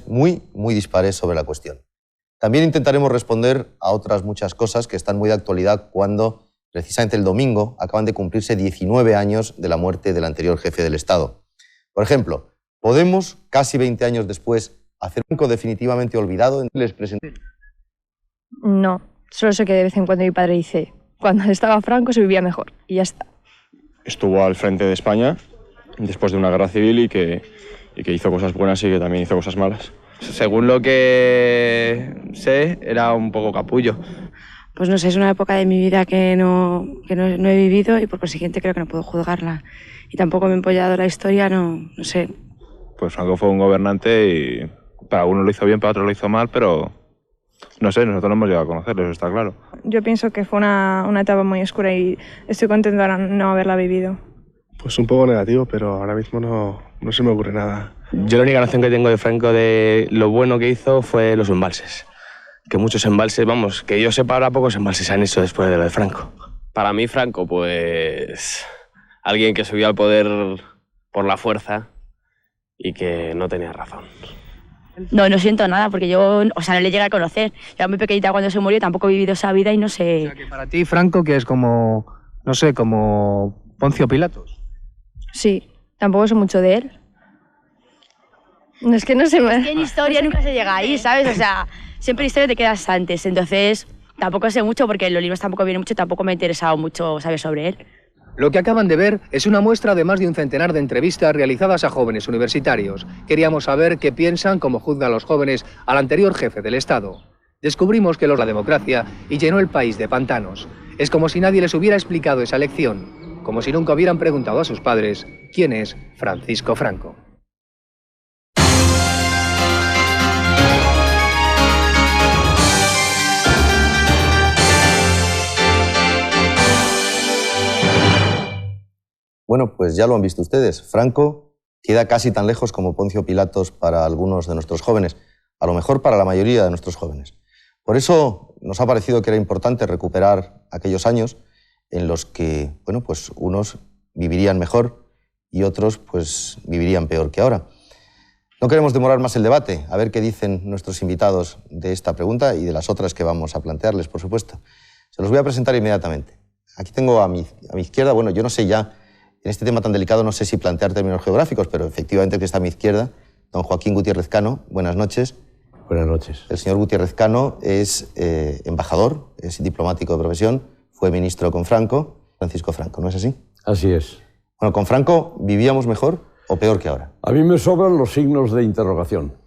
muy dispares sobre la cuestión. También intentaremos responder a otras muchas cosas que están muy de actualidad cuando, precisamente el domingo, acaban de cumplirse 19 años de la muerte del anterior jefe del Estado. Por ejemplo, ¿podemos, casi 20 años después, hacer un Franco definitivamente olvidado? Les presenté. No, solo sé que de vez en cuando mi padre dice, cuando estaba Franco se vivía mejor, y ya está. Estuvo al frente de España después de una guerra civil y que hizo cosas buenas y que también hizo cosas malas. Según lo que sé, era un poco capullo. Pues no sé, es una época de mi vida que no he vivido y por consiguiente creo que no puedo juzgarla. Y tampoco me he empollado la historia, no sé. Pues Franco fue un gobernante y para uno lo hizo bien, para otro lo hizo mal, pero no sé, nosotros no hemos llegado a conocerlo, eso está claro. Yo pienso que fue una etapa muy oscura y estoy contenta de no haberla vivido. Pues un poco negativo, pero ahora mismo no se me ocurre nada. Yo la única noción que tengo de Franco de lo bueno que hizo fue los embalses. Que muchos embalses, vamos, que yo sepa ahora pocos embalses se han hecho después de lo de Franco. Para mí Franco, pues alguien que subió al poder por la fuerza y que no tenía razón. No siento nada porque yo, no le llegué a conocer. Yo era muy pequeñita cuando se murió, tampoco he vivido esa vida y no sé. O sea, que para ti Franco que es como, no sé, como Poncio Pilatos. Sí, tampoco sé mucho de él. Es que no sé más. Es que en historia nunca se llega ahí, ¿sabes? O sea, siempre en historia te quedas antes, entonces tampoco sé mucho porque en los libros tampoco viene mucho, tampoco me ha interesado mucho saber sobre él. Lo que acaban de ver es una muestra de más de un centenar de entrevistas realizadas a jóvenes universitarios. Queríamos saber qué piensan, cómo juzgan los jóvenes al anterior jefe del Estado. Descubrimos que la democracia y llenó el país de pantanos. Es como si nadie les hubiera explicado esa lección, como si nunca hubieran preguntado a sus padres quién es Francisco Franco. Bueno, pues ya lo han visto ustedes. Franco queda casi tan lejos como Poncio Pilatos para algunos de nuestros jóvenes, a lo mejor para la mayoría de nuestros jóvenes. Por eso nos ha parecido que era importante recuperar aquellos años en los que, bueno, pues unos vivirían mejor y otros pues vivirían peor que ahora. No queremos demorar más el debate, a ver qué dicen nuestros invitados de esta pregunta y de las otras que vamos a plantearles, por supuesto. Se los voy a presentar inmediatamente. Aquí tengo a mi izquierda, bueno, yo no sé ya, en este tema tan delicado no sé si plantear términos geográficos, pero efectivamente el que está a mi izquierda, don Joaquín Gutiérrez Cano. Buenas noches. Buenas noches. El señor Gutiérrez Cano es embajador, es diplomático de profesión, fue ministro con Franco, Francisco Franco, ¿no es así? Así es. Bueno, ¿con Franco vivíamos mejor o peor que ahora? A mí me sobran los signos de interrogación.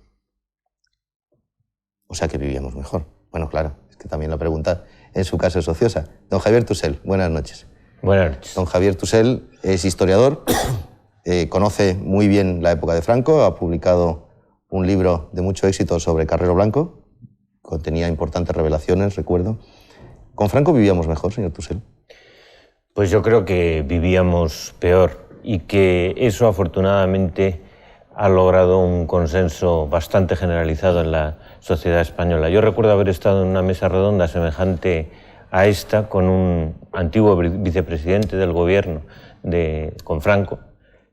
O sea que vivíamos mejor. Bueno, claro, es que también la pregunta en su caso es ociosa. Don Javier Tusell, buenas noches. Buenas noches. Don Javier Tusell es historiador, conoce muy bien la época de Franco, ha publicado un libro de mucho éxito sobre Carrero Blanco, contenía importantes revelaciones, recuerdo. ¿Con Franco vivíamos mejor, señor Tusell? Pues yo creo que vivíamos peor y que eso afortunadamente ha logrado un consenso bastante generalizado en la sociedad española. Yo recuerdo haber estado en una mesa redonda semejante a esta con un antiguo vicepresidente del gobierno con Franco,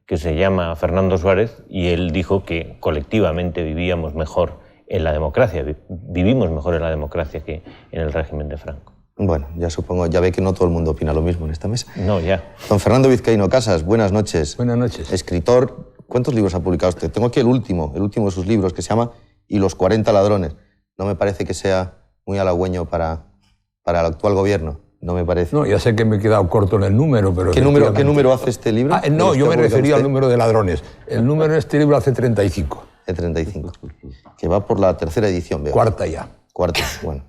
que se llama Fernando Suárez, y él dijo que colectivamente vivíamos mejor en la democracia, vivimos mejor en la democracia que en el régimen de Franco. Bueno, ya supongo, ya ve que no todo el mundo opina lo mismo en esta mesa. No, ya. Don Fernando Vizcaíno Casas, buenas noches. Buenas noches. Escritor, ¿cuántos libros ha publicado usted? Tengo aquí el último de sus libros, que se llama Y los 40 ladrones. No me parece que sea muy halagüeño para el actual gobierno, no me parece. No, ya sé que me he quedado corto en el número, pero... ¿Qué número hace este libro? No, yo me refería al número de ladrones. El número de este libro hace 35. De 35, que va por la tercera edición, veo. Cuarta ya. Cuarta, bueno,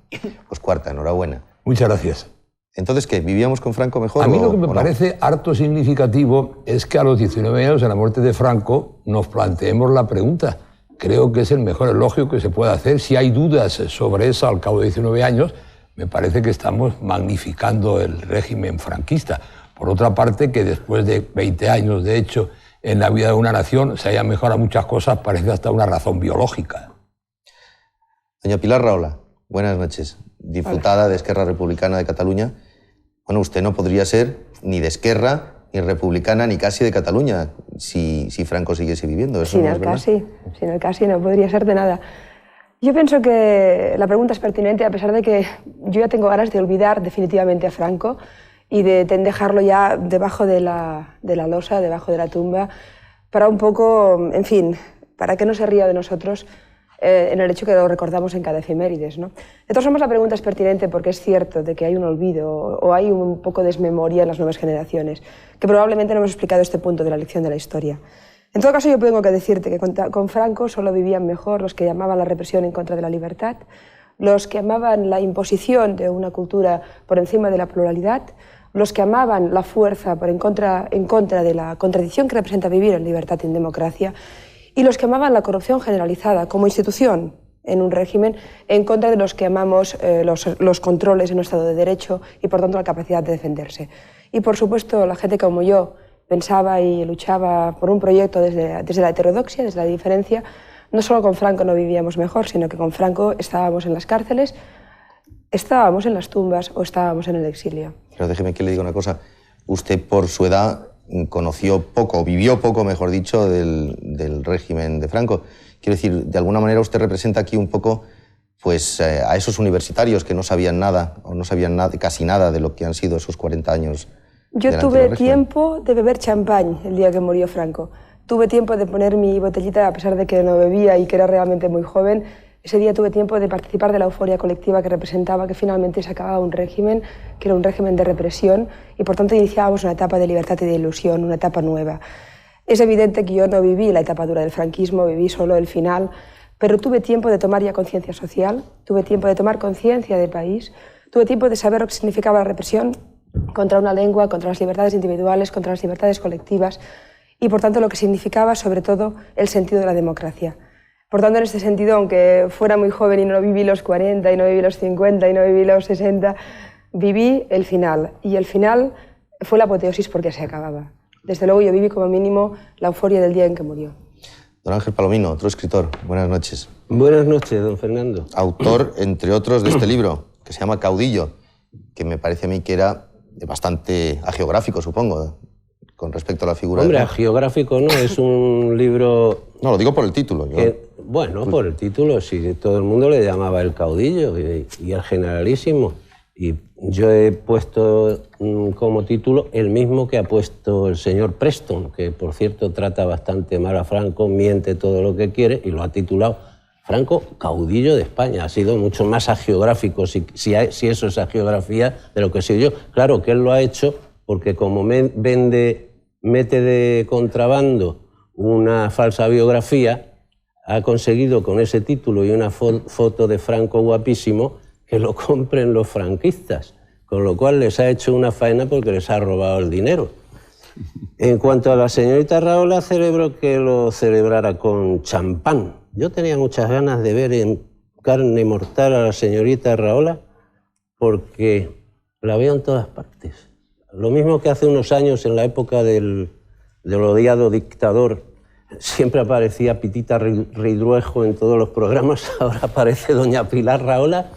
pues cuarta, enhorabuena. Muchas gracias. Entonces, ¿qué? ¿Vivíamos con Franco mejor? A mí lo que me no? parece harto significativo es que a los 19 años de la muerte de Franco nos planteemos la pregunta. Creo que es el mejor elogio que se puede hacer. Si hay dudas sobre eso al cabo de 19 años, me parece que estamos magnificando el régimen franquista. Por otra parte, que después de 20 años, de hecho, en la vida de una nación se hayan mejorado muchas cosas, parece hasta una razón biológica. Doña Pilar Rahola, buenas noches. Diputada de Esquerra Republicana de Cataluña. Bueno, usted no podría ser ni de Esquerra ni republicana, ni casi de Cataluña, si Franco siguiese viviendo. ¿Eso Sin no es el verdad? casi no podría ser de nada. Yo pienso que la pregunta es pertinente, a pesar de que yo ya tengo ganas de olvidar definitivamente a Franco y de dejarlo ya debajo de la losa, debajo de la tumba, para un poco, en fin, para que no se ría de nosotros en el hecho que lo recordamos en cada efemérides, ¿no? De todas formas, la pregunta es pertinente porque es cierto de que hay un olvido o hay un poco de desmemoria en las nuevas generaciones, que probablemente no hemos explicado este punto de la lección de la historia. En todo caso, yo tengo que decirte que con Franco solo vivían mejor los que llamaban la represión en contra de la libertad, los que amaban la imposición de una cultura por encima de la pluralidad, los que amaban la fuerza en contra de la contradicción que representa vivir en libertad y en democracia, y los que amaban la corrupción generalizada como institución en un régimen en contra de los que amamos los controles en un Estado de Derecho y, por tanto, la capacidad de defenderse. Y, por supuesto, la gente como yo pensaba y luchaba por un proyecto desde la heterodoxia, desde la diferencia. No solo con Franco no vivíamos mejor, sino que con Franco estábamos en las cárceles, estábamos en las tumbas o estábamos en el exilio. Pero déjeme que le diga una cosa. Usted, por su edad, conoció poco, vivió poco, mejor dicho, del régimen de Franco. Quiero decir, de alguna manera usted representa aquí un poco pues, a esos universitarios que no sabían nada, o no sabían casi nada de lo que han sido esos 40 años. Yo tuve tiempo de beber champán el día que murió Franco. Tuve tiempo de poner mi botellita, a pesar de que no bebía y que era realmente muy joven. Ese día tuve tiempo de participar de la euforia colectiva que representaba que finalmente se acababa un régimen, que era un régimen de represión, y por tanto iniciábamos una etapa de libertad y de ilusión, una etapa nueva. Es evidente que yo no viví la etapa dura del franquismo, viví solo el final, pero tuve tiempo de tomar ya conciencia social, tuve tiempo de tomar conciencia del país, tuve tiempo de saber lo que significaba la represión contra una lengua, contra las libertades individuales, contra las libertades colectivas y, por tanto, lo que significaba, sobre todo, el sentido de la democracia. Por tanto, en este sentido, aunque fuera muy joven y no viví los 40, y no viví los 50, y no viví los 60, viví el final. Y el final fue la apoteosis porque se acababa. Desde luego, yo viví como mínimo la euforia del día en que murió. Don Ángel Palomino, otro escritor. Buenas noches. Buenas noches, don Fernando. Autor, entre otros, de este libro, que se llama Caudillo, que me parece a mí que era bastante agiográfico, supongo, con respecto a la figura. Hombre, agiográfico no, es un libro... No, lo digo por el título. Bueno, por el título, sí, todo el mundo le llamaba el caudillo y el generalísimo. Y yo he puesto como título el mismo que ha puesto el señor Preston, que por cierto trata bastante mal a Franco, miente todo lo que quiere y lo ha titulado Franco, caudillo de España. Ha sido mucho más agiográfico, si eso es agiografía, de lo que soy yo. Claro que él lo ha hecho porque como mete de contrabando una falsa biografía, ha conseguido con ese título y una foto de Franco guapísimo que lo compren los franquistas, con lo cual les ha hecho una faena porque les ha robado el dinero. En cuanto a la señorita Rahola, celebro que lo celebrara con champán. Yo tenía muchas ganas de ver en carne mortal a la señorita Rahola porque la veo en todas partes. Lo mismo que hace unos años en la época del odiado dictador, siempre aparecía Pitita Ridruejo en todos los programas, ahora aparece doña Pilar Rahola,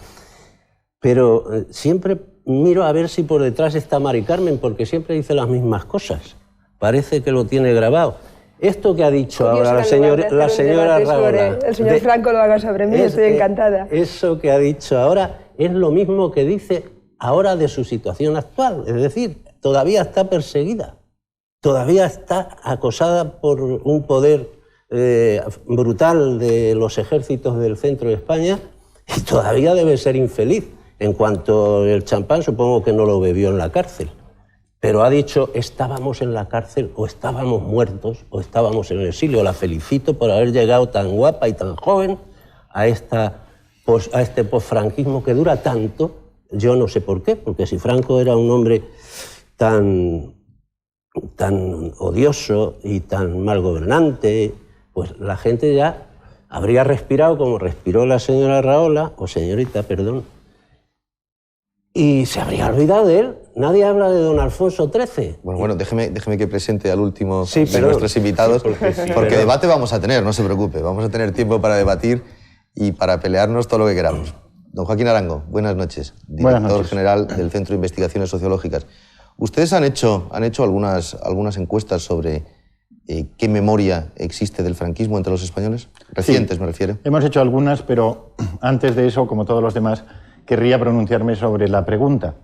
pero siempre miro a ver si por detrás está Mari Carmen, porque siempre dice las mismas cosas. Parece que lo tiene grabado. Esto que ha dicho ahora la señora Rahola... El señor Franco lo haga sobre mí, estoy encantada. Eso que ha dicho ahora es lo mismo que dice ahora de su situación actual. Es decir, todavía está perseguida, todavía está acosada por un poder brutal de los ejércitos del centro de España y todavía debe ser infeliz. En cuanto al champán, supongo que no lo bebió en la cárcel. Pero ha dicho, estábamos en la cárcel, o estábamos muertos, o estábamos en el exilio. La felicito por haber llegado tan guapa y tan joven a este posfranquismo que dura tanto. Yo no sé por qué, porque si Franco era un hombre tan odioso y tan mal gobernante, pues la gente ya habría respirado como respiró la señora Rahola, o señorita, perdón, y se habría olvidado de él. Nadie habla de don Alfonso XIII. Bueno, déjeme que presente al último de nuestros invitados, porque debate vamos a tener, no se preocupe. Vamos a tener tiempo para debatir y para pelearnos todo lo que queramos. Don Joaquín Arango, buenas noches. Director general del Centro de Investigaciones Sociológicas. Ustedes han hecho algunas encuestas sobre qué memoria existe del franquismo entre los españoles, recientes me refiero. Hemos hecho algunas, pero antes de eso, como todos los demás, querría pronunciarme sobre la pregunta.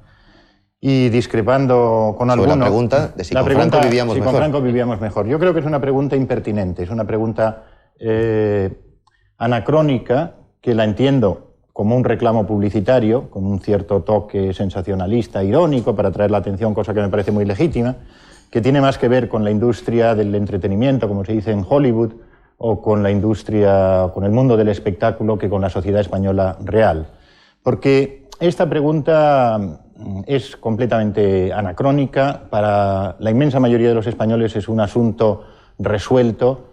Y discrepando con algunos... Sobre la pregunta de si con Franco vivíamos mejor. Con Franco vivíamos mejor. Yo creo que es una pregunta impertinente, es una pregunta anacrónica, que la entiendo como un reclamo publicitario, con un cierto toque sensacionalista, irónico, para atraer la atención, cosa que me parece muy legítima, que tiene más que ver con la industria del entretenimiento, como se dice en Hollywood, o con la industria, con el mundo del espectáculo, que con la sociedad española real. Porque esta pregunta es completamente anacrónica. Para la inmensa mayoría de los españoles es un asunto resuelto,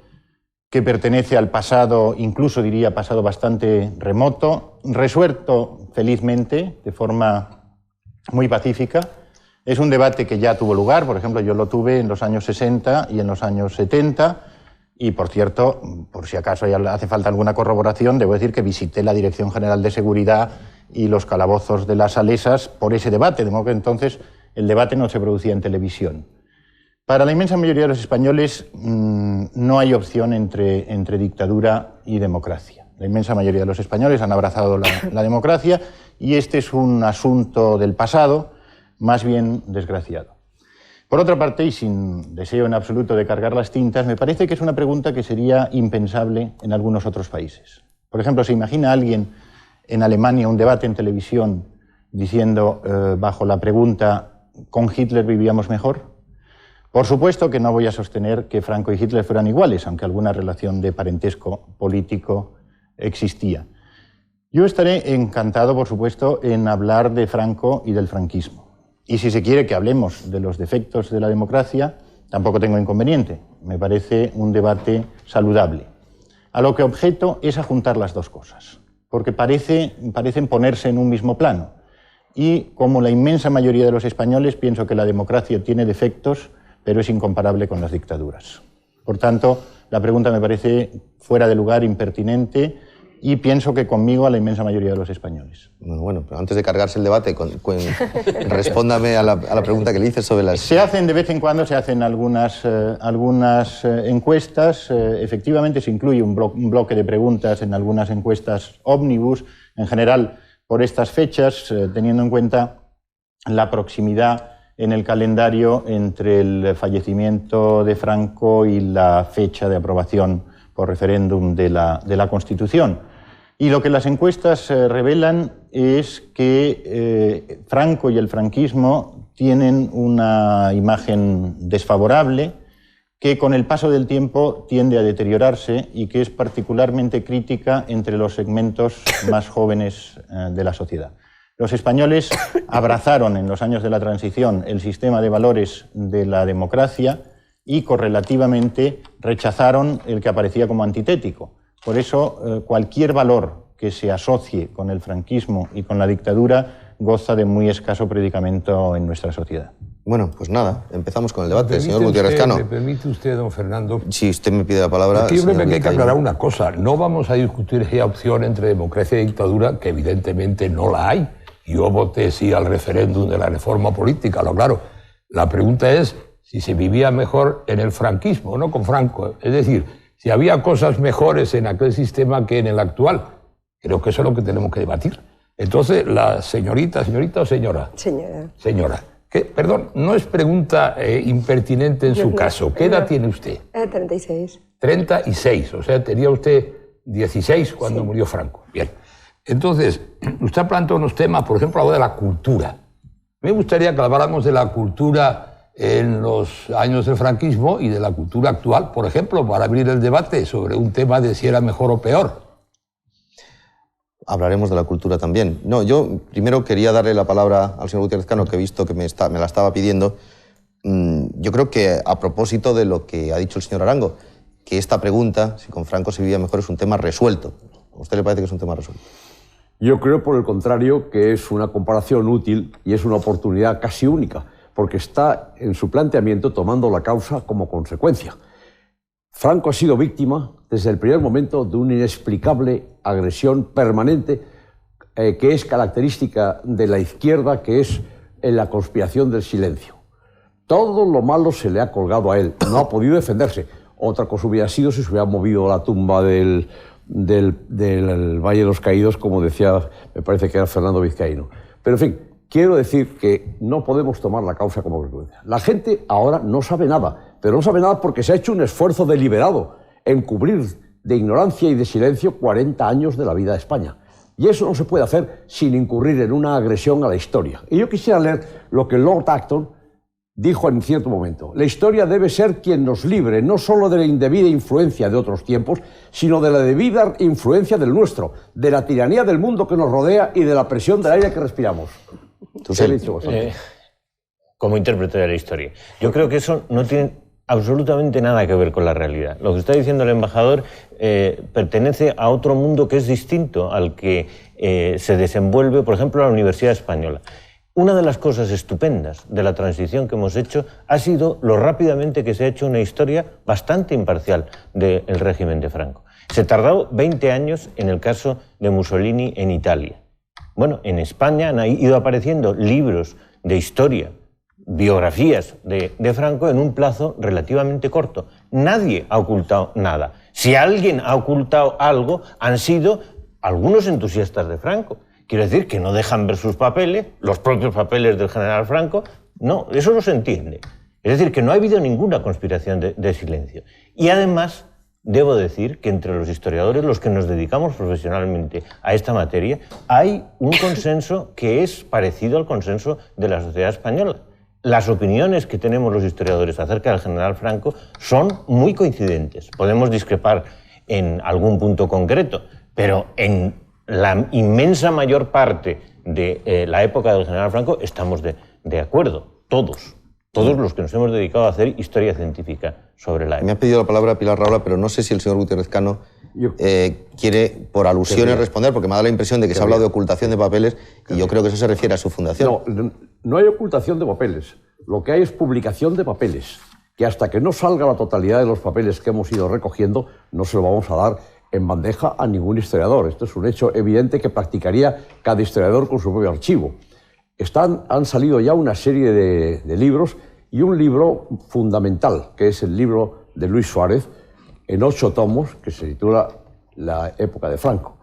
que pertenece al pasado, incluso diría pasado bastante remoto, resuelto felizmente, de forma muy pacífica. Es un debate que ya tuvo lugar, por ejemplo, yo lo tuve en los años 60 y en los años 70, y por cierto, por si acaso ya hace falta alguna corroboración, debo decir que visité la Dirección General de Seguridad y los calabozos de las Salesas por ese debate, de modo que entonces el debate no se producía en televisión. Para la inmensa mayoría de los españoles no hay opción entre dictadura y democracia. La inmensa mayoría de los españoles han abrazado la democracia, y este es un asunto del pasado, más bien desgraciado. Por otra parte, y sin deseo en absoluto de cargar las tintas, me parece que es una pregunta que sería impensable en algunos otros países. Por ejemplo, ¿se imagina alguien en Alemania un debate en televisión diciendo, bajo la pregunta, ¿con Hitler vivíamos mejor? Por supuesto que no voy a sostener que Franco y Hitler fueran iguales, aunque alguna relación de parentesco político existía. Yo estaré encantado, por supuesto, en hablar de Franco y del franquismo. Y si se quiere que hablemos de los defectos de la democracia, tampoco tengo inconveniente. Me parece un debate saludable. A lo que objeto es a juntar las dos cosas, porque parecen ponerse en un mismo plano. Y como la inmensa mayoría de los españoles, pienso que la democracia tiene defectos, pero es incomparable con las dictaduras. Por tanto, la pregunta me parece fuera de lugar, impertinente, y pienso que conmigo a la inmensa mayoría de los españoles. Bueno, pero antes de cargarse el debate, respóndame a la pregunta que le hice sobre las... Se hacen de vez en cuando, se hacen algunas encuestas. Efectivamente, se incluye un bloque de preguntas en algunas encuestas ómnibus, en general por estas fechas, teniendo en cuenta la proximidad en el calendario entre el fallecimiento de Franco y la fecha de aprobación por referéndum de la Constitución. Y lo que las encuestas revelan es que Franco y el franquismo tienen una imagen desfavorable, que con el paso del tiempo tiende a deteriorarse y que es particularmente crítica entre los segmentos más jóvenes de la sociedad. Los españoles abrazaron en los años de la transición el sistema de valores de la democracia y correlativamente rechazaron el que aparecía como antitético. Por eso, cualquier valor que se asocie con el franquismo y con la dictadura goza de muy escaso predicamento en nuestra sociedad. Bueno, pues nada, empezamos con el debate. Señor Gutiérrez Cano. ¿Me permite usted, don Fernando? Si usted me pide la palabra... Yo creo que hay que aclarar una cosa. No vamos a discutir esa opción entre democracia y dictadura, que evidentemente no la hay. Yo voté sí al referéndum de la reforma política, lo claro. La pregunta es si se vivía mejor en el franquismo, no con Franco. Es decir, si había cosas mejores en aquel sistema que en el actual. Creo que eso es lo que tenemos que debatir. Entonces, la señorita o señora. Señora. Perdón, no es pregunta impertinente en su caso. ¿Qué edad tiene usted? 36. 36, o sea, tenía usted 16 cuando murió Franco. Bien. Entonces, usted ha planteado unos temas, por ejemplo, algo de la cultura. Me gustaría que habláramos de la cultura en los años del franquismo y de la cultura actual, por ejemplo, para abrir el debate sobre un tema de si era mejor o peor. Hablaremos de la cultura también. No, yo primero quería darle la palabra al señor Gutiérrez Cano, que he visto que me la estaba pidiendo. Yo creo que a propósito de lo que ha dicho el señor Arango, que esta pregunta, si con Franco se vivía mejor, es un tema resuelto. ¿A usted le parece que es un tema resuelto? Yo creo, por el contrario, que es una comparación útil y es una oportunidad casi única, porque está en su planteamiento tomando la causa como consecuencia. Franco ha sido víctima desde el primer momento de una inexplicable agresión permanente que es característica de la izquierda, que es la conspiración del silencio. Todo lo malo se le ha colgado a él. No ha podido defenderse. Otra cosa hubiera sido si se hubiera movido la tumba del Valle de los Caídos, como decía, me parece que era Fernando Vizcaíno. Pero, en fin, quiero decir que no podemos tomar la causa como consecuencia. La gente ahora no sabe nada, pero no sabe nada porque se ha hecho un esfuerzo deliberado en cubrir de ignorancia y de silencio 40 años de la vida de España. Y eso no se puede hacer sin incurrir en una agresión a la historia. Y yo quisiera leer lo que Lord Acton dijo en cierto momento: la historia debe ser quien nos libre no solo de la indebida influencia de otros tiempos, sino de la debida influencia del nuestro, de la tiranía del mundo que nos rodea y de la presión del aire que respiramos. Como intérprete de la historia, yo creo que eso no tiene absolutamente nada que ver con la realidad. Lo que está diciendo el embajador pertenece a otro mundo que es distinto al que se desenvuelve, por ejemplo, la Universidad Española. Una de las cosas estupendas de la transición que hemos hecho ha sido lo rápidamente que se ha hecho una historia bastante imparcial del régimen de Franco. Se tardó 20 años en el caso de Mussolini en Italia. Bueno, en España han ido apareciendo libros de historia, biografías de Franco en un plazo relativamente corto. Nadie ha ocultado nada. Si alguien ha ocultado algo, han sido algunos entusiastas de Franco. Quiero decir que no dejan ver sus papeles, los propios papeles del general Franco. No, eso no se entiende. Es decir, que no ha habido ninguna conspiración de silencio. Y además, debo decir que entre los historiadores, los que nos dedicamos profesionalmente a esta materia, hay un consenso que es parecido al consenso de la sociedad española. Las opiniones que tenemos los historiadores acerca del general Franco son muy coincidentes. Podemos discrepar en algún punto concreto, pero en la inmensa mayor parte de la época del general Franco estamos de acuerdo, todos los que nos hemos dedicado a hacer historia científica sobre la época. Me ha pedido la palabra Pilar Rahola, pero no sé si el señor Gutiérrez Cano quiere, por alusiones, responder, porque me ha dado la impresión de que se ha hablado de ocultación de papeles y yo creo que eso se refiere a su fundación. No hay ocultación de papeles. Lo que hay es publicación de papeles, que hasta que no salga la totalidad de los papeles que hemos ido recogiendo, no se lo vamos a dar en bandeja a ningún historiador. Esto es un hecho evidente que practicaría cada historiador con su propio archivo. Han salido ya una serie de libros y un libro fundamental, que es el libro de Luis Suárez, en 8 tomos, que se titula La época de Franco.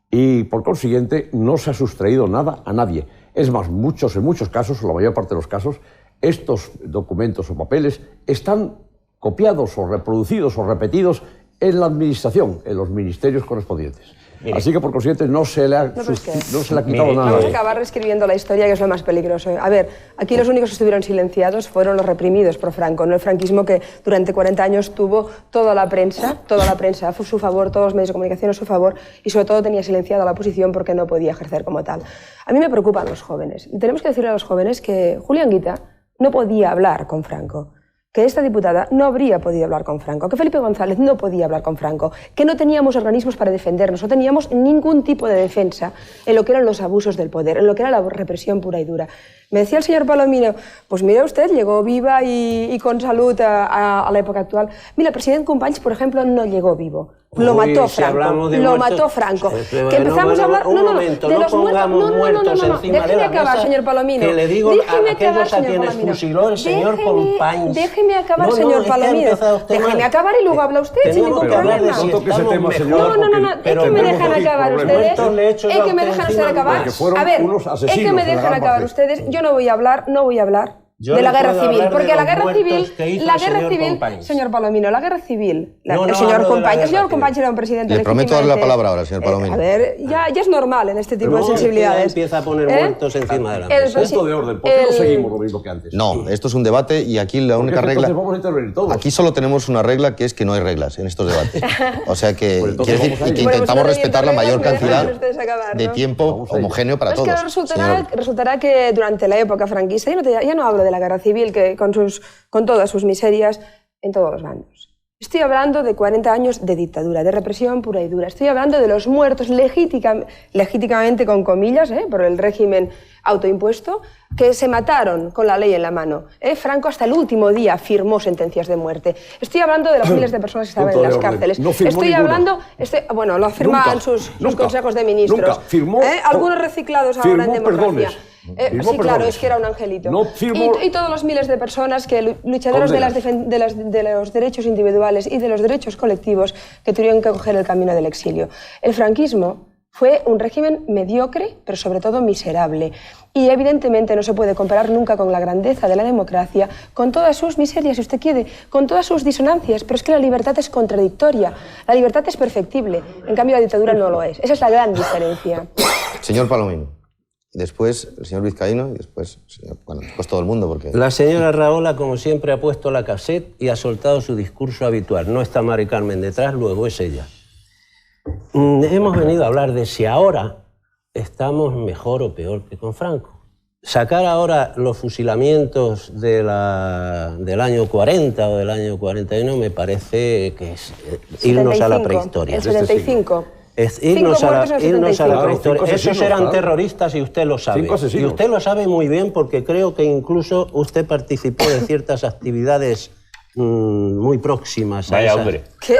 Y por consiguiente no se ha sustraído nada a nadie. Es más, en muchos casos, o la mayor parte de los casos, estos documentos o papeles están copiados o reproducidos o repetidos en la administración, en los ministerios correspondientes. Mire. Así que, por consiguiente, no se le ha quitado nada. Vamos a acabar reescribiendo la historia, que es lo más peligroso. A ver, aquí los únicos que estuvieron silenciados fueron los reprimidos por Franco, no el franquismo, que durante 40 años tuvo toda la prensa a su favor, todos los medios de comunicación a su favor, y sobre todo tenía silenciada a la oposición porque no podía ejercer como tal. A mí me preocupan los jóvenes. Tenemos que decirle a los jóvenes que Julián Guita no podía hablar con Franco, que esta diputada no habría podido hablar con Franco, que Felipe González no podía hablar con Franco, que no teníamos organismos para defendernos, no teníamos ningún tipo de defensa en lo que eran los abusos del poder, en lo que era la represión pura y dura. Me decía el señor Palomino, pues mira usted, llegó viva y con salud a la época actual. Mira, el presidente Companys, por ejemplo, no llegó vivo. Lo mató Franco. Lo mató Franco. Que empezamos a hablar... Un momento, no pongamos muertos encima de la mesa. Déjeme acabar, señor Palomino. Que le digo a aquellos a quienes fusiló el señor Companys. Déjeme acabar, señor Palomino. Déjeme acabar y luego habla usted sin ningún problema. No, es que me dejan acabar ustedes. Es que me dejan acabar. A ver, es que me dejan acabar ustedes. Yo no voy a hablar de la guerra civil, porque la guerra civil, señor Palomino, la guerra civil, el señor Companys era un presidente. Le prometo darle la palabra ahora, señor Palomino. A ver, ya es normal en este tipo de sensibilidades. Empieza a poner muertos encima de la mesa. Punto de orden, ¿por qué no seguimos lo mismo que antes? No, esto es un debate y aquí la única regla... Vamos a intervenir todos. Aquí solo tenemos una regla, que es que no hay reglas en estos debates. O sea que, quiere decir, que intentamos respetar la mayor cantidad de tiempo homogéneo para todos. Resultará que durante la época franquista, ya no hablo de la guerra civil, que con todas sus miserias en todos los bandos. Estoy hablando de 40 años de dictadura, de represión pura y dura. Estoy hablando de los muertos legítimamente, con comillas, por el régimen autoimpuesto, que se mataron con la ley en la mano. Franco hasta el último día firmó sentencias de muerte. Estoy hablando de las miles de personas que estaban en las cárceles. Bueno, lo afirman sus consejos de ministros. Nunca firmó. Algunos reciclados ahora en democracia. Sí, claro, es que era un angelito. No firmo... Y todos los miles de personas, luchadores de los derechos individuales y de los derechos colectivos que tuvieron que coger el camino del exilio. El franquismo fue un régimen mediocre, pero sobre todo miserable. Y evidentemente no se puede comparar nunca con la grandeza de la democracia, con todas sus miserias, si usted quiere, con todas sus disonancias, pero es que la libertad es contradictoria, la libertad es perfectible, en cambio la dictadura no lo es. Esa es la gran diferencia. Señor Palomino, después el señor Vizcaíno y después, después todo el mundo, porque... La señora Rahola, como siempre, ha puesto la cassette y ha soltado su discurso habitual. No está Mari Carmen detrás, luego es ella. Hemos venido a hablar de si ahora estamos mejor o peor que con Franco. Sacar ahora los fusilamientos del año 40 o del año 41 me parece que es irnos a la prehistoria. El 75. Es irnos a la prehistoria. Esos eran terroristas y usted lo sabe. Y usted lo sabe muy bien porque creo que incluso usted participó de ciertas actividades muy próximas a Vaya esas. hombre. ¿Qué?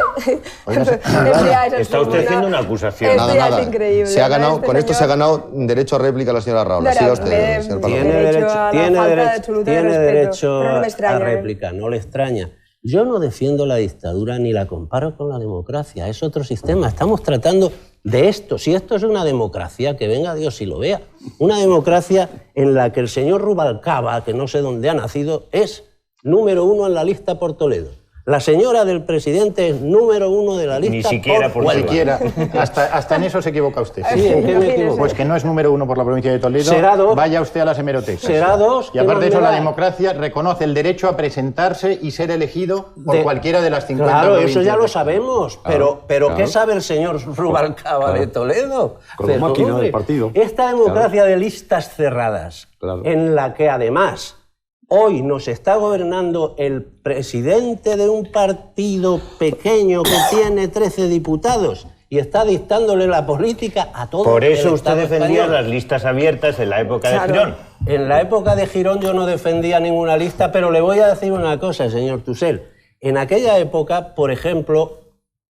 Está usted haciendo una acusación. Nada. Es increíble. Se ha ganado, con esto se ha ganado derecho a réplica a la señora Rahola. Siga usted, señor Palomino. Tiene derecho a réplica, no le extraña. Yo no defiendo la dictadura ni la comparo con la democracia, es otro sistema. Estamos tratando de esto. Si esto es una democracia, que venga Dios y lo vea. Una democracia en la que el señor Rubalcaba, que no sé dónde ha nacido, es número 1 en la lista por Toledo. La señora del presidente es número 1 de la lista. Ni siquiera por Ni siquiera. Hasta en eso se equivoca usted. Sí, ¿en qué me equivoco? Pues que no es número 1 por la provincia de Toledo. Será 2. Vaya usted a las hemerotecas. Será 2. Y aparte de eso, la democracia reconoce el derecho a presentarse y ser elegido por cualquiera de las 50 Claro, provincias. eso ya lo sabemos. Pero ¿qué sabe el señor Rubalcaba de Toledo? Con la máquina del partido. Esta democracia de listas cerradas, en la que además hoy nos está gobernando el presidente de un partido pequeño que tiene 13 diputados y está dictándole la política a todos. Por eso usted defendía las listas abiertas en la época de Girón. En la época de Girón yo no defendía ninguna lista, pero le voy a decir una cosa, señor Tusell. En aquella época, por ejemplo,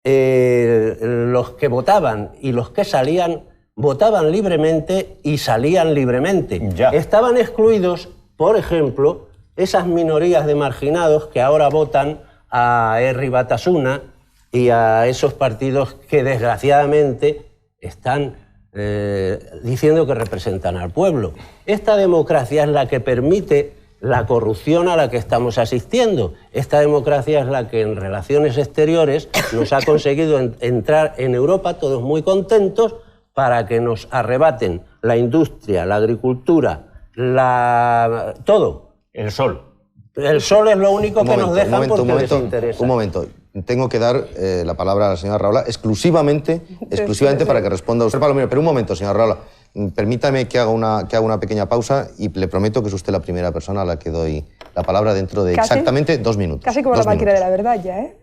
los que votaban y los que salían, votaban libremente y salían libremente. Estaban excluidos, por ejemplo, esas minorías de marginados que ahora votan a Herri Batasuna y a esos partidos que desgraciadamente están diciendo que representan al pueblo. Esta democracia es la que permite la corrupción a la que estamos asistiendo. Esta democracia es la que en relaciones exteriores nos ha conseguido entrar en Europa todos muy contentos para que nos arrebaten la industria, la agricultura, todo. El sol. El sol es lo único que nos dejan porque les interesa. Un momento. Tengo que dar la palabra a la señora Rahola exclusivamente para que responda usted, Palomino. Pero un momento, señora Rahola. Permítame que haga una pequeña pausa y le prometo que es usted la primera persona a la que doy la palabra dentro de exactamente 2 minutos. Casi como la máquina de la verdad ya, ¿eh?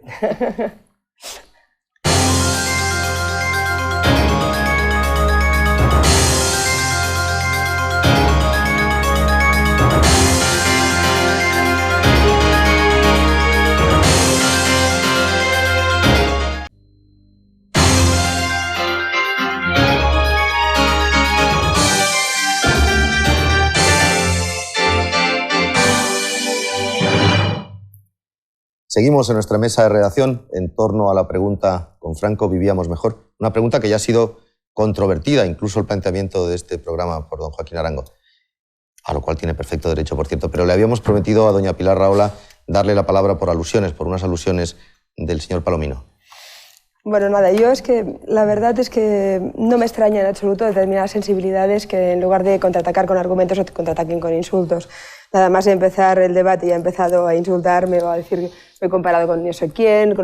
Seguimos en nuestra mesa de redacción en torno a la pregunta ¿con Franco vivíamos mejor? Una pregunta que ya ha sido controvertida, incluso el planteamiento de este programa por don Joaquín Arango, a lo cual tiene perfecto derecho, por cierto. Pero le habíamos prometido a doña Pilar Rahola darle la palabra por unas alusiones del señor Palomino. Bueno, nada, yo es que la verdad es que no me extraña en absoluto determinadas sensibilidades que en lugar de contraatacar con argumentos o contraataquen con insultos. Nada más de empezar el debate y ha empezado a insultarme o a decir que me he comparado con no sé quién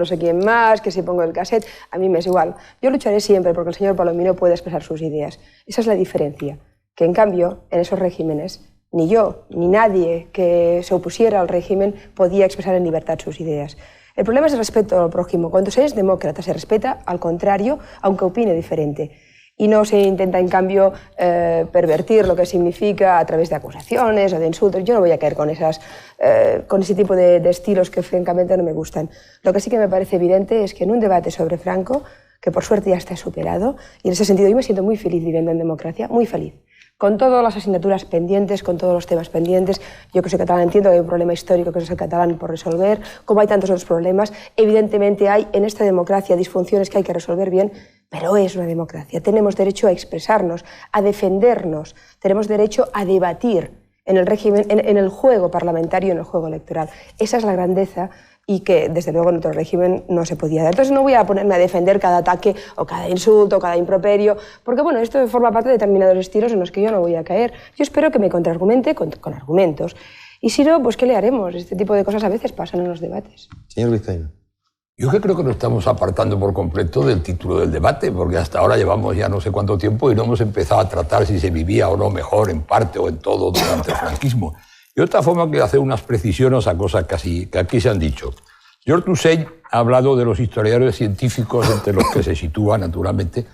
más, que si pongo el cassette, a mí me es igual. Yo lucharé siempre porque el señor Palomino puede expresar sus ideas. Esa es la diferencia, que en cambio en esos regímenes ni yo ni nadie que se opusiera al régimen podía expresar en libertad sus ideas. El problema es el respeto al prójimo. Cuando se es demócrata se respeta al contrario, aunque opine diferente. Y no se intenta, en cambio, pervertir lo que significa a través de acusaciones o de insultos. Yo no voy a caer con ese tipo de estilos que francamente no me gustan. Lo que sí que me parece evidente es que en un debate sobre Franco, que por suerte ya está superado, y en ese sentido yo me siento muy feliz viviendo en democracia, muy feliz. con todas las asignaturas pendientes, con todos los temas pendientes. Yo que soy catalán entiendo que hay un problema histórico que es el catalán por resolver, como hay tantos otros problemas. Evidentemente hay en esta democracia disfunciones que hay que resolver bien, pero es una democracia. Tenemos derecho a expresarnos, a defendernos, tenemos derecho a debatir en el régimen, en el juego parlamentario, en el juego electoral. Esa es la grandeza y que, desde luego, en otro régimen no se podía dar. Entonces no voy a ponerme a defender cada ataque o cada insulto o cada improperio, porque bueno, esto forma parte de determinados estilos en los que yo no voy a caer. Yo espero que me contraargumente con argumentos. Y si no, pues ¿qué le haremos? Este tipo de cosas a veces pasan en los debates. Señor Vizcaíno. Yo creo que nos estamos apartando por completo del título del debate, porque hasta ahora llevamos ya no sé cuánto tiempo y no hemos empezado a tratar si se vivía o no mejor, en parte o en todo, durante el franquismo. Y otra forma que hacer unas precisiones a cosas que aquí se han dicho. George Toussaint ha hablado de los historiadores científicos entre los que se sitúa, naturalmente,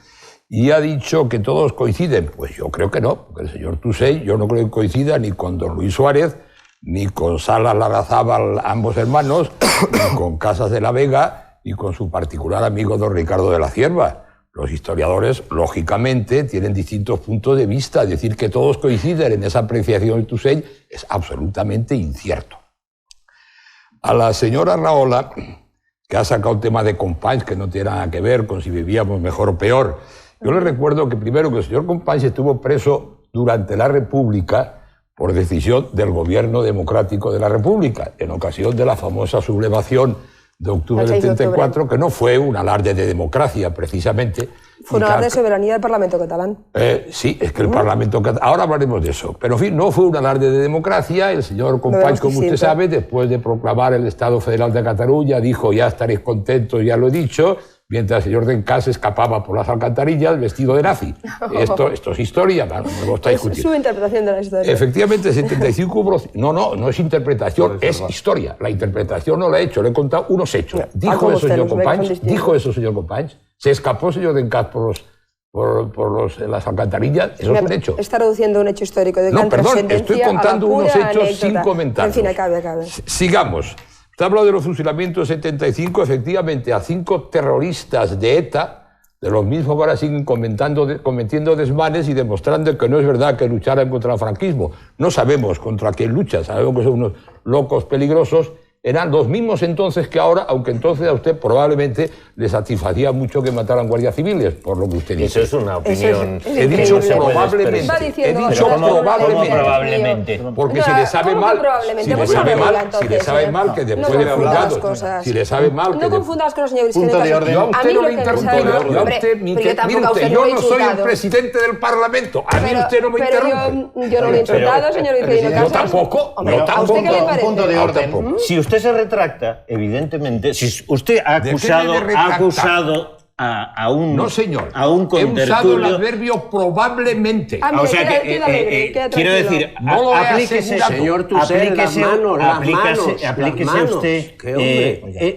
y ha dicho que todos coinciden. Pues yo creo que no, porque el señor Toussaint yo no creo que coincida ni con don Luis Suárez, ni con Salas Larrazábal, ambos hermanos, ni con Casas de la Vega, ni con su particular amigo don Ricardo de la Cierva. Los historiadores, lógicamente, tienen distintos puntos de vista. Decir que todos coinciden en esa apreciación de Toussaint es absolutamente incierto. A la señora Rahola, que ha sacado el tema de Companys, que no tiene nada que ver con si vivíamos mejor o peor, yo le recuerdo que primero que el señor Companys estuvo preso durante la República por decisión del gobierno democrático de la República, en ocasión de la famosa sublevación de octubre del 74, que no fue un alarde de democracia, precisamente. Fue un alarde de soberanía del Parlamento catalán. Sí, es que el Parlamento catalán... Ahora hablaremos de eso. Pero, en fin, no fue un alarde de democracia. El señor Companys, como usted sabe, después de proclamar el Estado Federal de Cataluña, dijo, ya estaréis contentos, ya lo he dicho, mientras el señor Denkas escapaba por las alcantarillas vestido de nazi. Esto es historia, no lo está discutiendo. Es su interpretación de la historia. Efectivamente, 75 hubo... No es interpretación, es historia. La interpretación no la he hecho, le he contado unos hechos. Dijo eso señor Companys, se escapó el señor Denkas por las alcantarillas, eso es un hecho. Está reduciendo un hecho histórico de gran trascendencia. Estoy contando unos hechos anécdota. sin comentarlos. En fin, acabe. Sigamos. Usted ha hablado de los fusilamientos de 75, efectivamente, a 5 terroristas de ETA, de los mismos que ahora siguen cometiendo desmanes y demostrando que no es verdad que lucharan contra el franquismo. No sabemos contra quién luchan, sabemos que son unos locos peligrosos. Eran los mismos entonces que ahora, aunque entonces a usted probablemente le satisfacía mucho que mataran guardias civiles, por lo que usted dice. Eso es una opinión. He dicho probablemente. He dicho probablemente. Porque si le sabe mal, si le sabe mal que después de juzgado, si le sabe mal que... No confunda las cosas, señor Punto de orden. Yo a usted no le interrumpo. Mire usted, yo no soy el presidente del Parlamento. A mí usted no me interrumpe. Yo no le he insultado, señor Vizcaíno Casas. Yo tampoco. ¿A usted qué le parece? Punto de orden. Si usted se retracta, evidentemente, si usted ha acusado a un no, señor. A un contertulio. He usado el adverbio probablemente. O sea que quiero decir, no aplíquese, señor Toussaint, aplíquese usted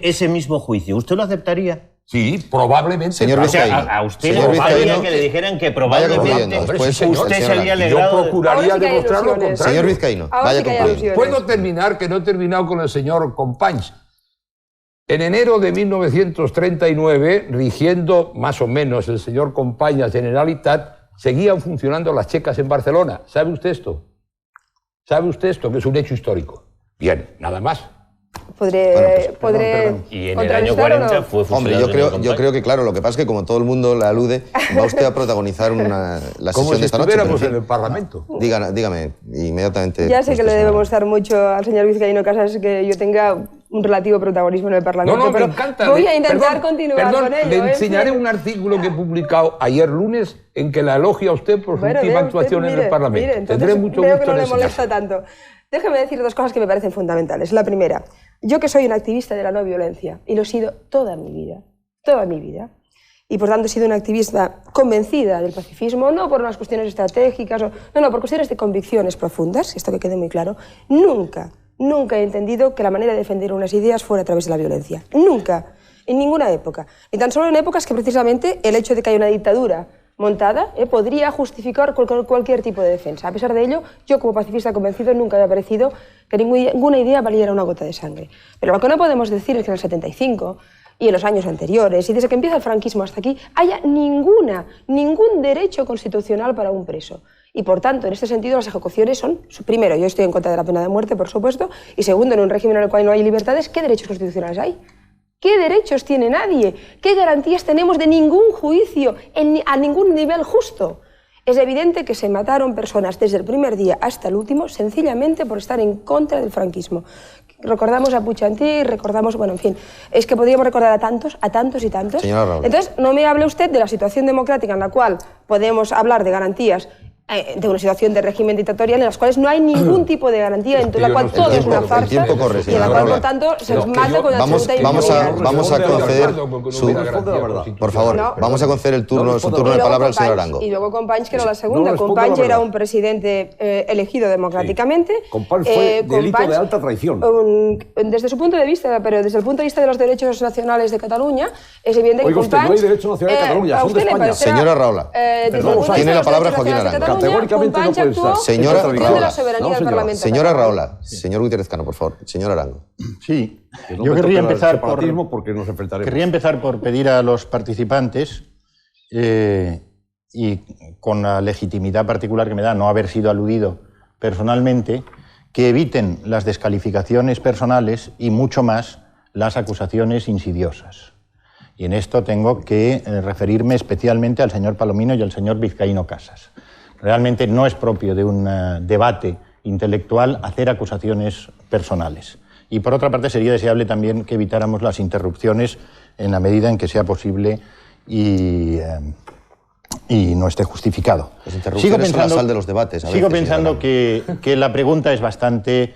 ese mismo juicio. ¿Usted lo aceptaría? Sí, probablemente. Señor Vizcaíno, a usted le gustaría que le dijeran que probablemente usted se había alegrado. Yo procuraría demostrar lo contrario. Señor Vizcaíno, vaya concluyendo. Puedo terminar, que no he terminado con el señor Companys. En enero de 1939, rigiendo más o menos el señor Companys Generalitat, seguían funcionando las checas en Barcelona. ¿Sabe usted esto? ¿Sabe usted esto? Que es un hecho histórico. Bien, nada más. Podré y en el año 40 fue fusilado. Hombre, yo creo que claro, lo que pasa es que como todo el mundo le alude, va usted a protagonizar la sesión de esta noche. Como si estuviéramos en el Parlamento. Dígame, inmediatamente. Ya sé que le debemos dar mucho al señor Vizcaíno Casas que yo tenga un relativo protagonismo en el Parlamento, pero me encanta. Voy a intentar continuar con ello. Le enseñaré un artículo que he publicado ayer lunes en que la elogia a usted por su última actuación en el Parlamento. Tendré mucho gusto en que no le molesta tanto. Déjeme decir 2 cosas que me parecen fundamentales. La primera, yo que soy una activista de la no violencia, y lo he sido toda mi vida, y por tanto he sido una activista convencida del pacifismo, no por unas cuestiones estratégicas, no, por cuestiones de convicciones profundas, esto que quede muy claro, nunca he entendido que la manera de defender unas ideas fuera a través de la violencia. Nunca, en ninguna época. Ni tan solo en épocas que precisamente el hecho de que haya una dictadura montada podría justificar cualquier tipo de defensa. A pesar de ello, yo como pacifista convencido nunca me ha parecido que ninguna idea valiera una gota de sangre. Pero lo que no podemos decir es que en el 75 y en los años anteriores, y desde que empieza el franquismo hasta aquí, haya ningún derecho constitucional para un preso. Y por tanto, en este sentido, las ejecuciones son, primero, yo estoy en contra de la pena de muerte, por supuesto, y segundo, en un régimen en el cual no hay libertades, ¿qué derechos constitucionales hay? ¿Qué derechos tiene nadie? ¿Qué garantías tenemos de ningún juicio a ningún nivel justo? Es evidente que se mataron personas desde el primer día hasta el último, sencillamente por estar en contra del franquismo. Recordamos a Puig-Antí, recordamos, bueno, en fin, es que podríamos recordar a tantos y tantos. Señora Raúl. Entonces, no me hable usted de la situación democrática en la cual podemos hablar de garantías de una situación de régimen dictatorial en las cuales no hay ningún tipo de garantía, en la cual todo es una farsa, el tiempo corre, y en la cual, por tanto, se mata con absoluta impunidad. Vamos a conceder por favor, vamos a conceder su turno de palabra al señor Arango. Y luego Companys, que era la segunda. Companys era un presidente elegido democráticamente. Companys fue delito de alta traición. Desde su punto de vista, pero desde el punto de vista de los derechos nacionales de Cataluña, es evidente que Companys... no hay derechos nacionales de Cataluña, son de España. Señora Raula, tiene la palabra Joaquín Arango. Categóricamente no puede estar. Señora Raula, señora Raula, señor Gutiérrez Cano, por favor. Señor Arango. Sí, yo querría empezar por pedir a los participantes, y con la legitimidad particular que me da no haber sido aludido personalmente, que eviten las descalificaciones personales y mucho más las acusaciones insidiosas. Y en esto tengo que referirme especialmente al señor Palomino y al señor Vizcaíno Casas. Realmente no es propio de un debate intelectual hacer acusaciones personales. Y por otra parte sería deseable también que evitáramos las interrupciones en la medida en que sea posible y no esté justificado. Las interrupciones son la sal de los debates. Sigo pensando que la pregunta es bastante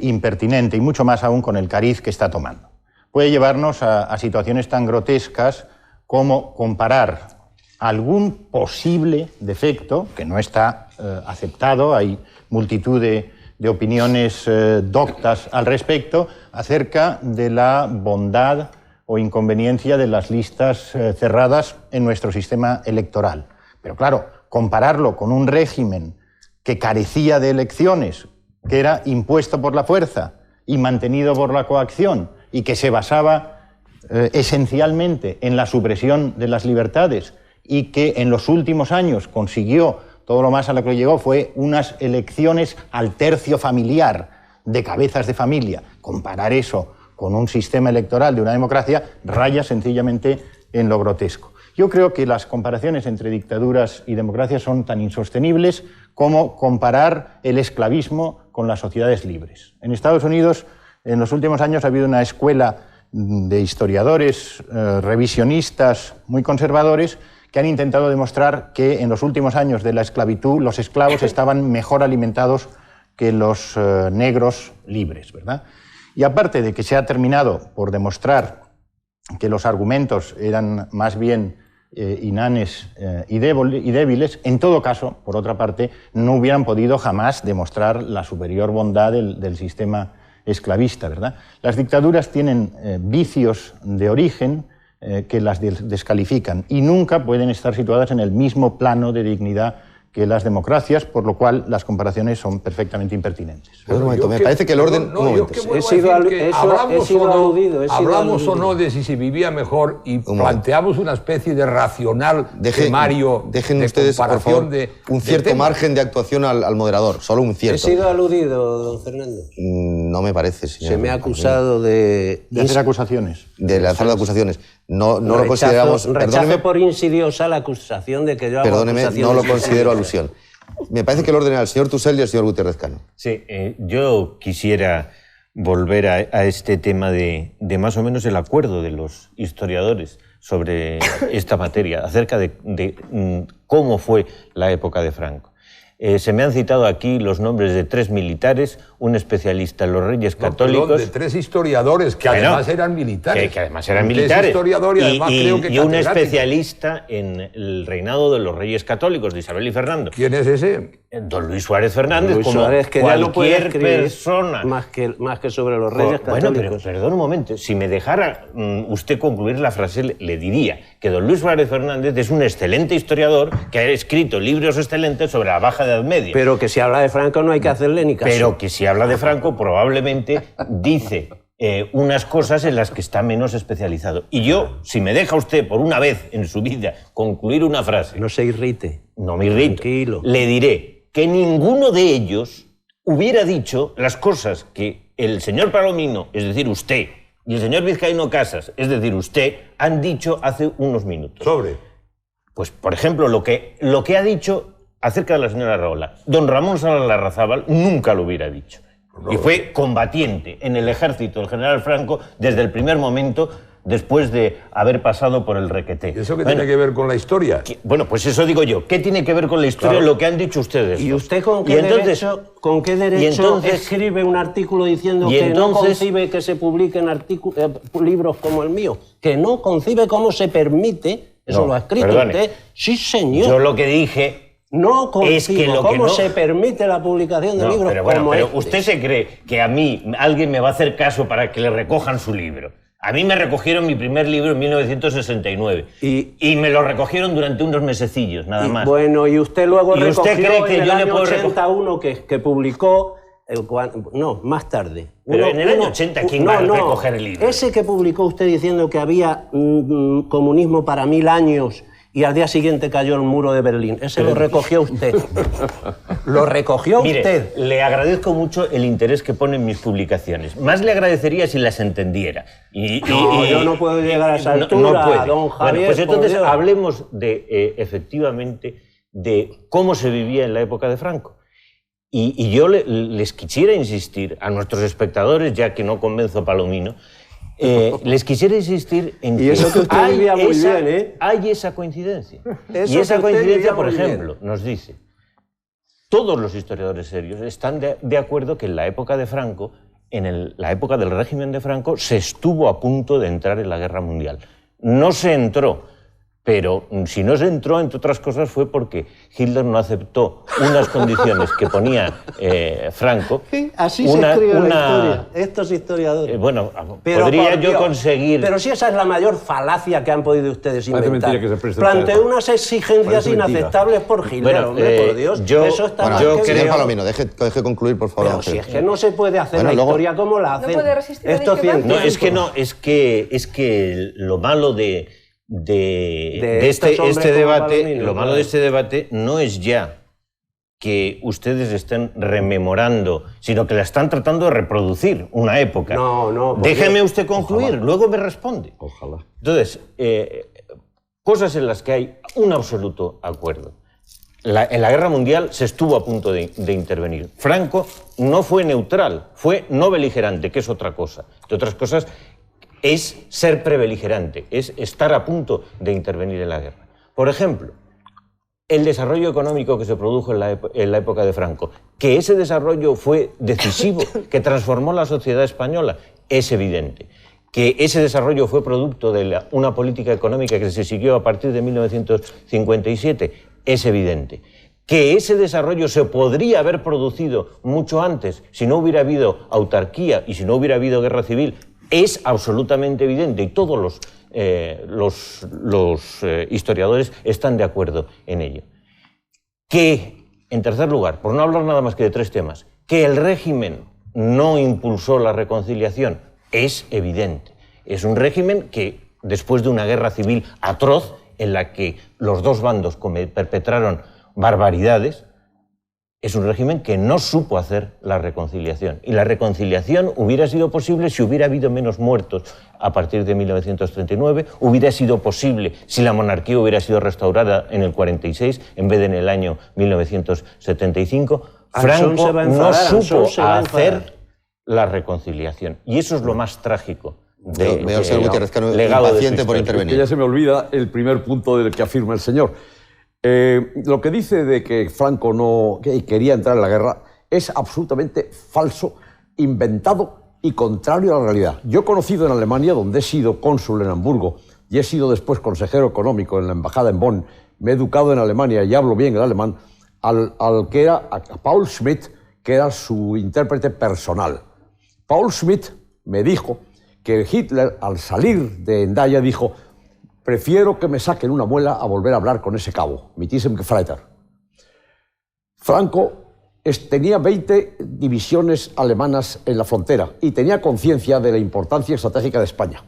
impertinente y mucho más aún con el cariz que está tomando. Puede llevarnos a situaciones tan grotescas como comparar algún posible defecto, que no está aceptado, hay multitud de opiniones doctas al respecto, acerca de la bondad o inconveniencia de las listas cerradas en nuestro sistema electoral. Pero claro, compararlo con un régimen que carecía de elecciones, que era impuesto por la fuerza y mantenido por la coacción, y que se basaba esencialmente en la supresión de las libertades, y que en los últimos años consiguió, todo lo más a lo que llegó fue unas elecciones al tercio familiar, de cabezas de familia. Comparar eso con un sistema electoral de una democracia raya sencillamente en lo grotesco. Yo creo que las comparaciones entre dictaduras y democracias son tan insostenibles como comparar el esclavismo con las sociedades libres. En Estados Unidos, en los últimos años, ha habido una escuela de historiadores revisionistas muy conservadores que han intentado demostrar que en los últimos años de la esclavitud los esclavos estaban mejor alimentados que los negros libres, ¿verdad? Y aparte de que se ha terminado por demostrar que los argumentos eran más bien inanes y débiles, en todo caso, por otra parte, no hubieran podido jamás demostrar la superior bondad del sistema esclavista, ¿verdad? Las dictaduras tienen vicios de origen que las descalifican y nunca pueden estar situadas en el mismo plano de dignidad que las democracias, por lo cual las comparaciones son perfectamente impertinentes. Un momento, me parece que el orden... Hablamos o no de si se vivía mejor y planteamos una especie de racional temario dejen ustedes, por favor, un cierto margen de actuación al moderador, solo un cierto. ¿He sido aludido, don Fernando? No me parece, señor. Se me ha acusado de hacer acusaciones. De lanzar acusaciones. No lo consideramos... Rechazo por insidiosa la acusación de que yo hago acusaciones. Perdóneme, no lo considero alusión. Me parece que el orden era el señor Tusell y el señor Gutiérrez Cano. Sí, yo quisiera volver a este tema de más o menos el acuerdo de los historiadores sobre esta materia, acerca de cómo fue la época de Franco. Se me han citado aquí los nombres de 3 militares, un especialista en los Reyes Católicos... de 3 historiadores, que además eran militares. Que además eran militares. Historiador y además creo que y un especialista en el reinado de los Reyes Católicos, de Isabel y Fernando. ¿Quién es ese? Don Luis Suárez Fernández, Luis como Suárez, que cualquier persona. Más que sobre los Reyes Católicos. Bueno, pero perdón un momento, si me dejara usted concluir la frase, le diría que don Luis Suárez Fernández es un excelente historiador que ha escrito libros excelentes sobre la Baja Edad Media. Pero que si habla de Franco no hay que hacerle ni caso. Pero que si habla de Franco probablemente dice unas cosas en las que está menos especializado. Y yo, si me deja usted por una vez en su vida concluir una frase... No se irrite. No me irrito. Tranquilo. Le diré que ninguno de ellos hubiera dicho las cosas que el señor Palomino, es decir, usted, y el señor Vizcaíno Casas, es decir, usted, han dicho hace unos minutos. ¿Sobre? Pues, por ejemplo, lo que ha dicho acerca de la señora Rahola, don Ramón Salas Larrazábal nunca lo hubiera dicho. Y fue combatiente en el ejército del general Franco desde el primer momento, después de haber pasado por el requeté. ¿Y eso qué tiene que ver con la historia? Bueno, pues eso digo yo. ¿Qué tiene que ver con la historia? Claro. Lo que han dicho ustedes. ¿Y usted con qué derecho escribe un artículo diciendo que no concibe que se publiquen libros como el mío? Que no concibe cómo se permite, eso lo ha escrito usted. Sí, señor. Yo lo que dije... No concibo es que cómo se permite la publicación de libros como pero usted se cree que a mí alguien me va a hacer caso para que le recojan su libro. A mí me recogieron mi primer libro en 1969 y me lo recogieron durante unos mesecillos, nada más. Bueno, y usted luego ¿Y recogió usted cree que en el yo le año puedo 81 que publicó... No, más tarde. Pero en el año 80, ¿quién va a recoger el libro? Ese que publicó usted diciendo que había comunismo para 1000 años y al día siguiente cayó el muro de Berlín. Ese lo recogió usted. Lo recogió usted. Mire, le agradezco mucho el interés que pone en mis publicaciones. Más le agradecería si las entendiera. Yo no puedo llegar a esa altura, no puede. don Javier. Bueno, pues entonces hablemos efectivamente, de cómo se vivía en la época de Franco. Y yo les quisiera insistir a nuestros espectadores, ya que no convenzo a Palomino, les quisiera insistir en que eso que usted vivía muy bien, ¿eh? Hay esa coincidencia. Eso y esa que usted coincidencia, vivía por muy ejemplo, nos dice, todos los historiadores serios están de acuerdo que en la época de Franco, la época del régimen de Franco, se estuvo a punto de entrar en la guerra mundial. No se entró. Pero si no se entró, entre otras cosas, fue porque Hitler no aceptó unas condiciones que ponía Franco. Así se escribe la historia, estos historiadores. Bueno, podría yo conseguir... Pero si esa es la mayor falacia que han podido ustedes inventar. Mentira que se preste Planteó unas exigencias inaceptables por Hitler, hombre, por Dios. Eso está mal. Señor Palomino, deje concluir, por favor. Pero si es que no se puede hacer la historia como la hacen. No puede resistir estos científicos. Es que lo malo de este debate, lo malo de este debate no es ya que ustedes estén rememorando, sino que la están tratando de reproducir una época. No. Déjeme usted concluir, luego me responde. Ojalá. Entonces, cosas en las que hay un absoluto acuerdo. En la guerra mundial se estuvo a punto de intervenir. Franco no fue neutral, fue no beligerante, que es otra cosa. De otras cosas, es ser prebeligerante, es estar a punto de intervenir en la guerra. Por ejemplo, el desarrollo económico que se produjo en la época de Franco, que ese desarrollo fue decisivo, que transformó la sociedad española, es evidente. Que ese desarrollo fue producto de una política económica que se siguió a partir de 1957, es evidente. Que ese desarrollo se podría haber producido mucho antes si no hubiera habido autarquía y si no hubiera habido guerra civil, es absolutamente evidente y todos los historiadores están de acuerdo en ello. Que, en tercer lugar, por no hablar nada más que de tres temas, que el régimen no impulsó la reconciliación es evidente. Es un régimen que, después de una guerra civil atroz en la que los dos bandos perpetraron barbaridades, es un régimen que no supo hacer la reconciliación. Y la reconciliación hubiera sido posible si hubiera habido menos muertos a partir de 1939, hubiera sido posible si la monarquía hubiera sido restaurada en el 46 en vez de en el año 1975. Franco no supo hacer la reconciliación. Y eso es lo más trágico del legado de su historia. por intervenir. Ya se me olvida el primer punto del que afirma el señor. Lo que dice de que Franco no quería entrar en la guerra es absolutamente falso, inventado y contrario a la realidad. Yo he conocido en Alemania, donde he sido cónsul en Hamburgo y he sido después consejero económico en la embajada en Bonn, me he educado en Alemania y hablo bien el alemán, a Paul Schmidt, que era su intérprete personal. Paul Schmidt me dijo que Hitler, al salir de Hendaya, dijo: prefiero que me saquen una muela a volver a hablar con ese cabo, mit diesem Gefreiter. Franco tenía 20 divisiones alemanas en la frontera y tenía conciencia de la importancia estratégica de España.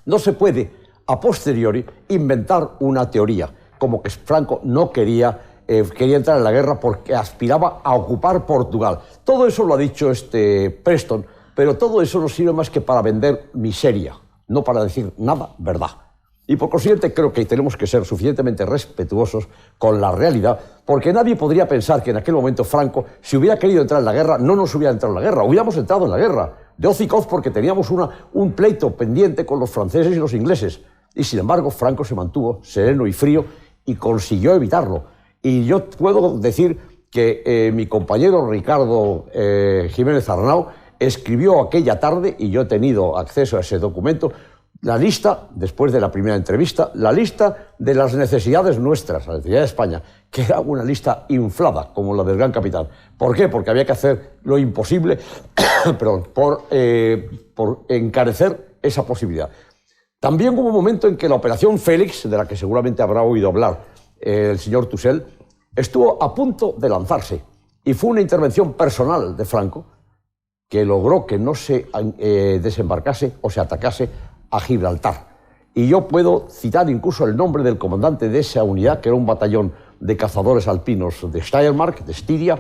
No se puede, a posteriori, inventar una teoría, como que Franco no quería entrar en la guerra porque aspiraba a ocupar Portugal. Todo eso lo ha dicho Preston, pero todo eso no sirve más que para vender miseria, no para decir nada verdad. Y por consiguiente creo que tenemos que ser suficientemente respetuosos con la realidad, porque nadie podría pensar que en aquel momento Franco, si hubiera querido entrar en la guerra, no nos hubiera entrado en la guerra. Hubiéramos entrado en la guerra de hoz y coz porque teníamos un pleito pendiente con los franceses y los ingleses. Y sin embargo, Franco se mantuvo sereno y frío y consiguió evitarlo. Y yo puedo decir que mi compañero Ricardo Jiménez Arnau escribió aquella tarde, y yo he tenido acceso a ese documento, la lista, después de la primera entrevista, la lista de las necesidades nuestras, la necesidad de España, que era una lista inflada, como la del gran capitán. ¿Por qué? Porque había que hacer lo imposible perdón, por encarecer esa posibilidad. También hubo un momento en que la Operación Félix, de la que seguramente habrá oído hablar el señor Tussell, estuvo a punto de lanzarse, y fue una intervención personal de Franco que logró que no se desembarcase o se atacase a Gibraltar. Y yo puedo citar incluso el nombre del comandante de esa unidad, que era un batallón de cazadores alpinos de Steiermark, de Estiria,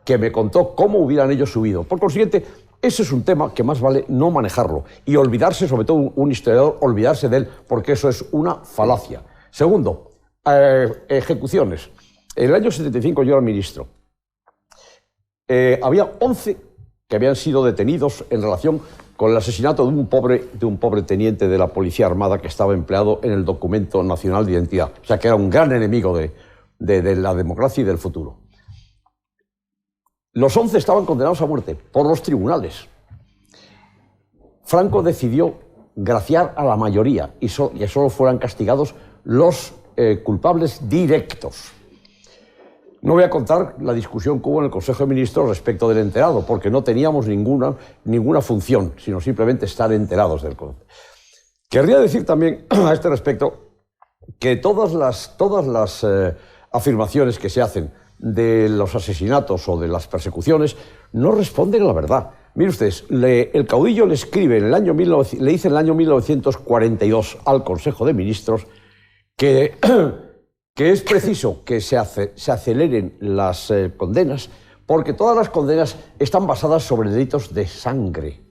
que me contó cómo hubieran ellos subido. Por consiguiente, ese es un tema que más vale no manejarlo y olvidarse, sobre todo un historiador, olvidarse de él, porque eso es una falacia. Segundo, ejecuciones. En el año 75 yo era ministro. Había 11 que habían sido detenidos en relación con el asesinato de un pobre teniente de la Policía Armada que estaba empleado en el Documento Nacional de Identidad. O sea, que era un gran enemigo de la democracia y del futuro. Los 11 estaban condenados a muerte por los tribunales. Franco decidió graciar a la mayoría y que solo fueran castigados los culpables directos. No voy a contar la discusión que hubo en el Consejo de Ministros respecto del enterado, porque no teníamos ninguna función, sino simplemente estar enterados del concepto. Querría decir también a este respecto que todas las afirmaciones que se hacen de los asesinatos o de las persecuciones no responden a la verdad. Miren ustedes, el caudillo le escribe le dice en el año 1942 al Consejo de Ministros que es preciso que se aceleren las condenas, porque todas las condenas están basadas sobre delitos de sangre,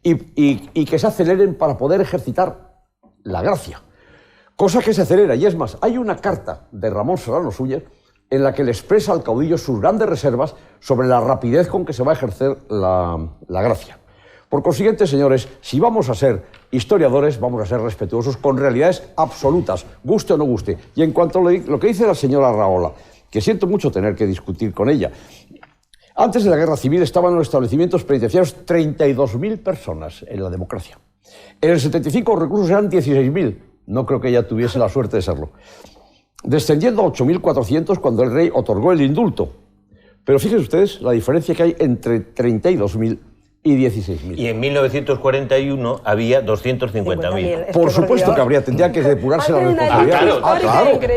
y que se aceleren para poder ejercitar la gracia. Cosa que se acelera, y es más, hay una carta de Ramón Serrano Súñez en la que le expresa al caudillo sus grandes reservas sobre la rapidez con que se va a ejercer la gracia. Por consiguiente, señores, si vamos a ser historiadores, vamos a ser respetuosos con realidades absolutas, guste o no guste. Y en cuanto a lo que dice la señora Rahola, que siento mucho tener que discutir con ella, antes de la Guerra Civil estaban en los establecimientos penitenciarios 32.000 personas en la democracia. En el 75 los reclusos eran 16.000. No creo que ella tuviese la suerte de serlo. Descendiendo a 8.400 cuando el rey otorgó el indulto. Pero fíjense ustedes la diferencia que hay entre 32.000 y 16.000. Y en 1941 había 250.000. Por supuesto que tendría que depurarse la responsabilidad. Claro.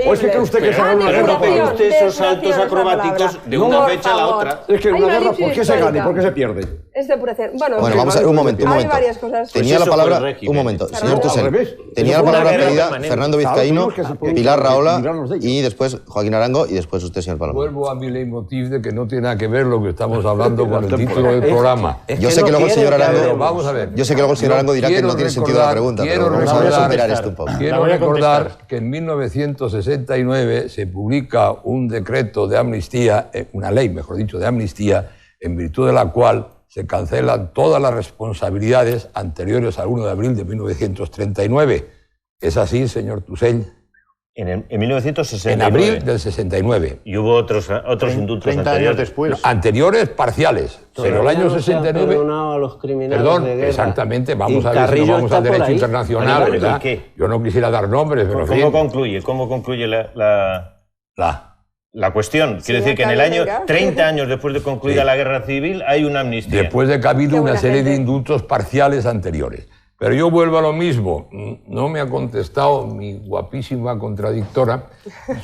¿O es que cree usted que se gana una guerra? Pero usted esos saltos acrobáticos de una fecha a la otra. Es que una guerra, ¿por qué se gana y por qué se pierde? Es depuración. Bueno, vamos a ver, un momento. Hay varias cosas. Tenía la palabra, un momento, señor Tussell. Tenía la palabra pedida Fernando Vizcaíno, Pilar Rahola y después Joaquín Arango y después usted, señor Palomar. Vuelvo a mi leitmotiv de que no tiene nada que ver lo que estamos hablando con el título del programa. Yo sé que luego el señor Arango, vamos a ver. Yo sé que luego el señor Arango dirá que no tiene sentido la pregunta, pero vamos a superar esto un poco. Quiero recordar que en 1969 se publica un decreto de amnistía, una ley, mejor dicho, de amnistía, en virtud de la cual se cancelan todas las responsabilidades anteriores al 1 de abril de 1939. ¿Es así, señor Tussell? En 1969. En abril del 69. Y hubo otros indultos 30 años después. Anteriores parciales, pero el año 69... perdonado a los criminales Perdón, de guerra. Exactamente, vamos Y a ver si Carrillo nos vamos al está por derecho ahí. internacional, ¿verdad? ¿Qué? Yo no quisiera dar nombres, pero... ¿Cómo concluye la cuestión? Quiere decir que en el año 30 años después de concluida la guerra civil hay una amnistía. Después de que ha habido una serie de indultos parciales anteriores. Pero yo vuelvo a lo mismo. No me ha contestado mi guapísima contradictora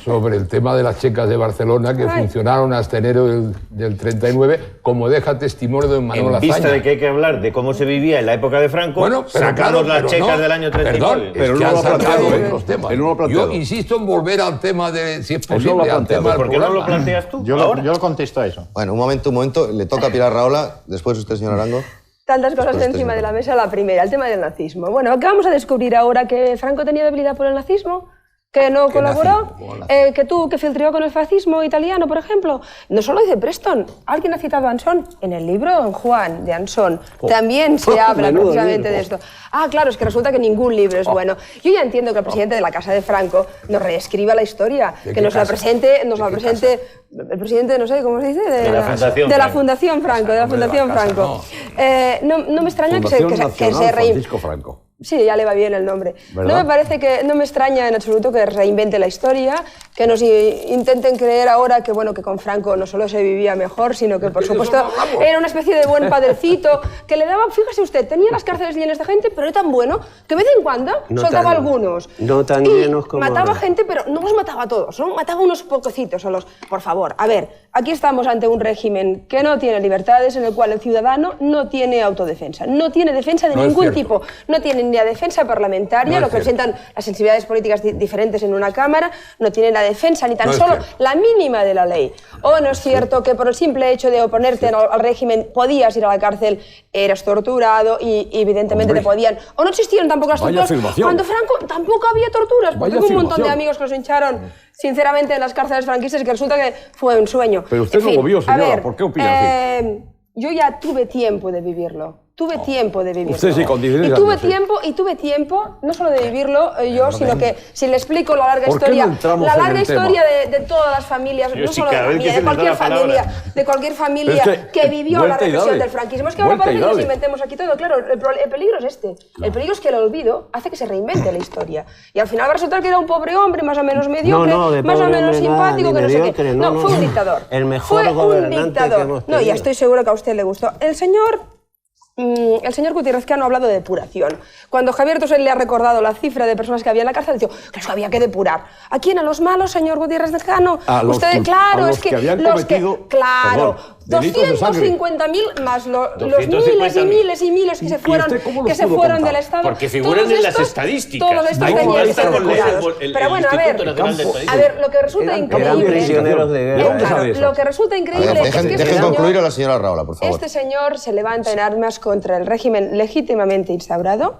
sobre el tema de las checas de Barcelona que funcionaron hasta enero del 39, como deja testimonio de Manuel Azaña. En vista de que hay que hablar de cómo se vivía en la época de Franco, bueno, pero sacamos las checas del año 39. Perdón, pero es que no lo ha planteado los temas. Yo insisto en volver al tema de, si es posible, al tema del ¿Por qué no lo planteas tú? Yo lo contesto a eso. Bueno, un momento. Le toca a Pilar Rahola, después usted, señor Arango. Tantas cosas encima de la mesa. La primera, el tema del nazismo. Bueno, acabamos de descubrir ahora que Franco tenía debilidad por el nazismo, que no colaboró, que filtrió con el fascismo italiano, por ejemplo. No solo dice Preston, alguien ha citado a Anson. En el libro Don Juan de Anson también se habla precisamente de esto. Ah, claro, es que resulta que ningún libro es bueno. Yo ya entiendo que el presidente de la Casa de Franco nos reescriba la historia, que nos la presente, el presidente, no sé, ¿cómo se dice? De la Fundación Franco. No me extraña que se Francisco Franco. Sí, ya le va bien el nombre. ¿Verdad? No me extraña en absoluto que reinvente la historia, que nos intenten creer ahora que, bueno, que con Franco no solo se vivía mejor, sino que, por supuesto, era una especie de buen padrecito, que le daba, fíjese usted, tenía las cárceles llenas de gente, pero era tan bueno que de vez en cuando soltaba algunos. No tan llenos como mataba ahora. gente, pero no los mataba a todos, ¿no? Mataba unos pococitos solos. Por favor, a ver, aquí estamos ante un régimen que no tiene libertades, en el cual el ciudadano no tiene autodefensa, no tiene defensa de ningún tipo, no tiene ni la defensa parlamentaria, lo que presentan las sensibilidades políticas diferentes en una Cámara, no tiene la defensa ni tan solo la mínima de la ley. O no es cierto que por el simple hecho de oponerte al régimen podías ir a la cárcel, eras torturado y evidentemente te podían... O no existieron tampoco las torturas. Cuando Franco tampoco había torturas, porque tengo un montón de amigos que los hincharon sinceramente en las cárceles franquistas, que resulta que fue un sueño. Pero usted no lo vio, señora, ¿por qué opina así? Yo ya tuve tiempo de vivirlo. Tuve tiempo de vivirlo. Usted sí, con 16 y años. tuve tiempo, no solo de vivirlo yo, sino que si le explico la larga historia, de todas las familias, no solo de la mía, de cualquier familia que vivió la represión del franquismo. Es que ahora parece que nos inventemos aquí todo. Claro, el peligro es este. El peligro es que el olvido hace que se reinvente la historia. Y al final va a resultar que era un pobre hombre, más o menos mediocre, más o menos simpático, que no sé qué. No, fue un dictador. El mejor gobernante que hemos tenido. No, ya estoy seguro que a usted le gustó. El señor Gutiérrez Cano ha hablado de depuración. Cuando Javier Tosell le ha recordado la cifra de personas que había en la cárcel, ha dicho que eso había que depurar. ¿A quién? ¿A los malos, señor Gutiérrez Cano? Usted, claro, es que habían cometido... Claro, 250.000 más los miles y miles y miles que se fueron del Estado. Porque figuran en las estadísticas. Todos estos tenían que ser depurados. Pero bueno, a ver, lo que resulta increíble es que dejen concluir a la señora Rahola, por favor. Este señor se levanta en armas contra el régimen legítimamente instaurado,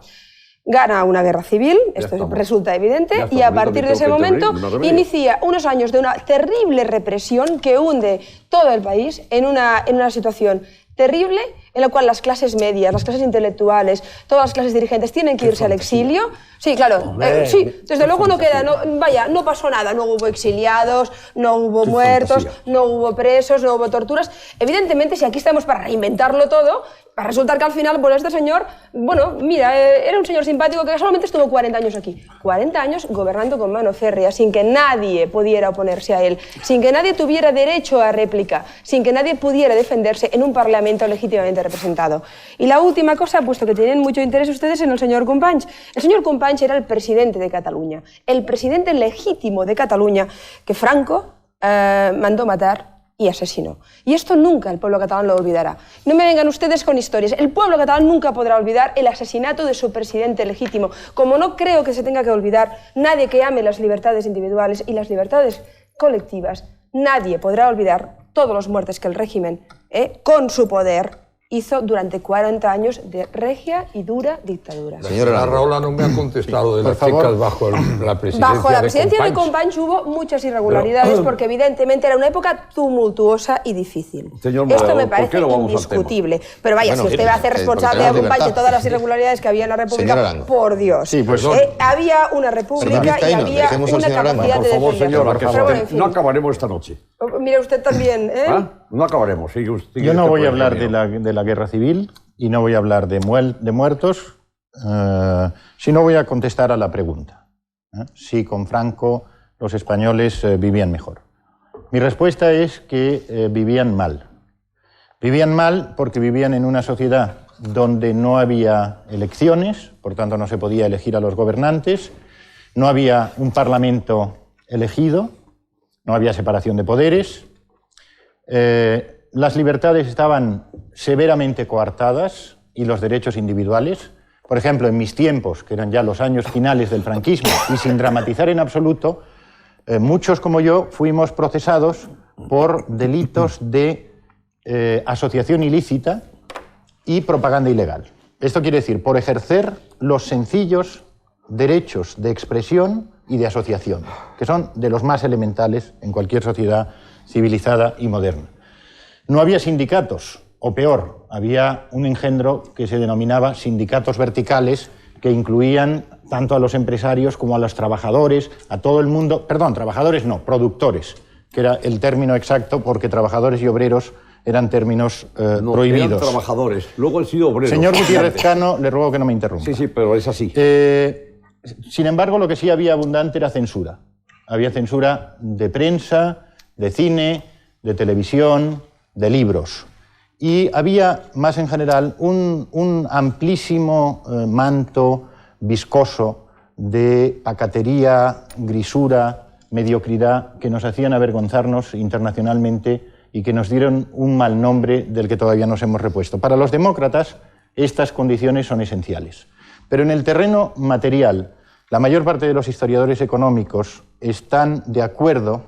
gana una guerra civil, esto resulta evidente, y a partir de ese momento inicia unos años de una terrible represión que hunde todo el país en una situación terrible, en la cual las clases medias, las clases intelectuales, todas las clases dirigentes tienen que irse al exilio. Sí, claro, sí, desde luego no queda, no pasó nada, no hubo exiliados, no hubo muertos, no hubo presos, no hubo torturas. Evidentemente, si aquí estamos para reinventarlo todo, para resultar que al final, pues este señor, bueno, mira, era un señor simpático que solamente estuvo 40 años aquí. 40 años gobernando con mano férrea, sin que nadie pudiera oponerse a él, sin que nadie tuviera derecho a réplica, sin que nadie pudiera defenderse en un parlamento legítimamente representado. Y la última cosa, puesto que tienen mucho interés ustedes en el señor Companys. El señor Companys era el presidente de Cataluña, el presidente legítimo de Cataluña, que Franco mandó matar y asesinó. Y esto nunca el pueblo catalán lo olvidará. No me vengan ustedes con historias. El pueblo catalán nunca podrá olvidar el asesinato de su presidente legítimo. Como no creo que se tenga que olvidar nadie que ame las libertades individuales y las libertades colectivas, nadie podrá olvidar todos los muertes que el régimen, con su poder, hizo durante 40 años de regia y dura dictadura. Señora Rahola no me ha contestado de las checas bajo la presidencia Bajo la presidencia de Companys hubo muchas irregularidades porque evidentemente era una época tumultuosa y difícil. Esto me parece indiscutible. Pero vaya, si usted va a hacer responsable a Companys de todas las irregularidades que había en la República, por Dios. Sí, pues, había una república y había una capacidad de defender. No acabaremos esta noche. Mire usted también, No acabaremos. Yo no voy a hablar de la guerra civil y no voy a hablar de muertos, sino voy a contestar a la pregunta. Si con Franco los españoles vivían mejor. Mi respuesta es que vivían mal. Vivían mal porque vivían en una sociedad donde no había elecciones, por tanto no se podía elegir a los gobernantes, no había un parlamento elegido, no había separación de poderes, las libertades estaban severamente coartadas y los derechos individuales. Por ejemplo, en mis tiempos, que eran ya los años finales del franquismo, y sin dramatizar en absoluto, muchos como yo fuimos procesados por delitos de asociación ilícita y propaganda ilegal. Esto quiere decir, por ejercer los sencillos derechos de expresión y de asociación, que son de los más elementales en cualquier sociedad civilizada y moderna. No había sindicatos, o peor, había un engendro que se denominaba sindicatos verticales, que incluían tanto a los empresarios como a los trabajadores, a todo el mundo, perdón, trabajadores no, productores, que era el término exacto, porque trabajadores y obreros eran términos prohibidos. Eran trabajadores, luego han sido obreros. Señor Gutiérrez Cano, le ruego que no me interrumpa. Sí, pero es así. Sin embargo, lo que sí había abundante era censura. Había censura de prensa, de cine, de televisión, de libros. Y había, más en general, un amplísimo manto viscoso de pacatería, grisura, mediocridad, que nos hacían avergonzarnos internacionalmente y que nos dieron un mal nombre del que todavía nos hemos repuesto. Para los demócratas, estas condiciones son esenciales. Pero en el terreno material, la mayor parte de los historiadores económicos están de acuerdo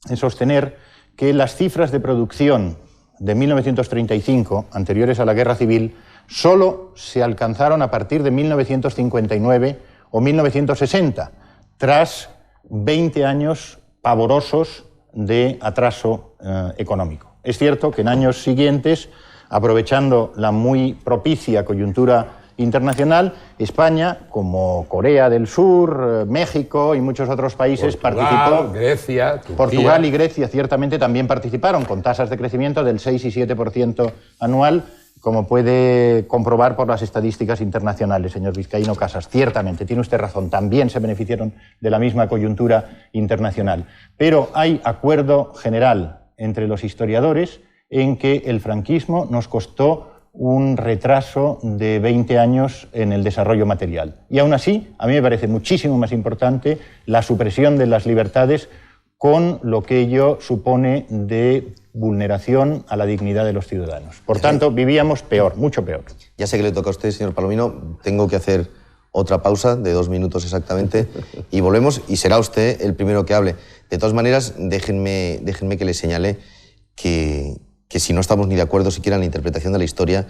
en sostener que las cifras de producción de 1935, anteriores a la Guerra Civil, solo se alcanzaron a partir de 1959 o 1960, tras 20 años pavorosos de atraso económico. Es cierto que en años siguientes, aprovechando la muy propicia coyuntura internacional, España, como Corea del Sur, México y muchos otros países participó. Grecia, Turquía. Portugal y Grecia ciertamente también participaron con tasas de crecimiento del 6 y 7% anual, como puede comprobar por las estadísticas internacionales, señor Vizcaíno Casas. Ciertamente, tiene usted razón, también se beneficiaron de la misma coyuntura internacional. Pero hay acuerdo general entre los historiadores en que el franquismo nos costó un retraso de 20 años en el desarrollo material. Y aún así, a mí me parece muchísimo más importante la supresión de las libertades con lo que ello supone de vulneración a la dignidad de los ciudadanos. Por tanto, vivíamos peor, mucho peor. Ya sé que le toca a usted, señor Palomino. Tengo que hacer otra pausa de 2 minutos exactamente y volvemos y será usted el primero que hable. De todas maneras, déjenme que le señale que si no estamos ni de acuerdo siquiera en la interpretación de la historia,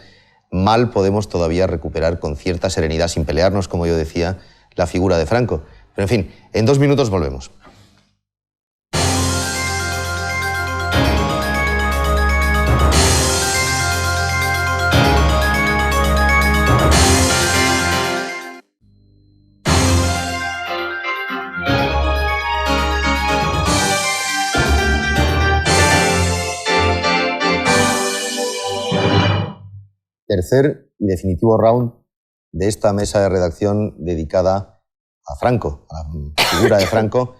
mal podemos todavía recuperar con cierta serenidad, sin pelearnos, como yo decía, la figura de Franco. Pero en fin, en 2 minutos volvemos. Tercer y definitivo round de esta mesa de redacción dedicada a Franco, a la figura de Franco,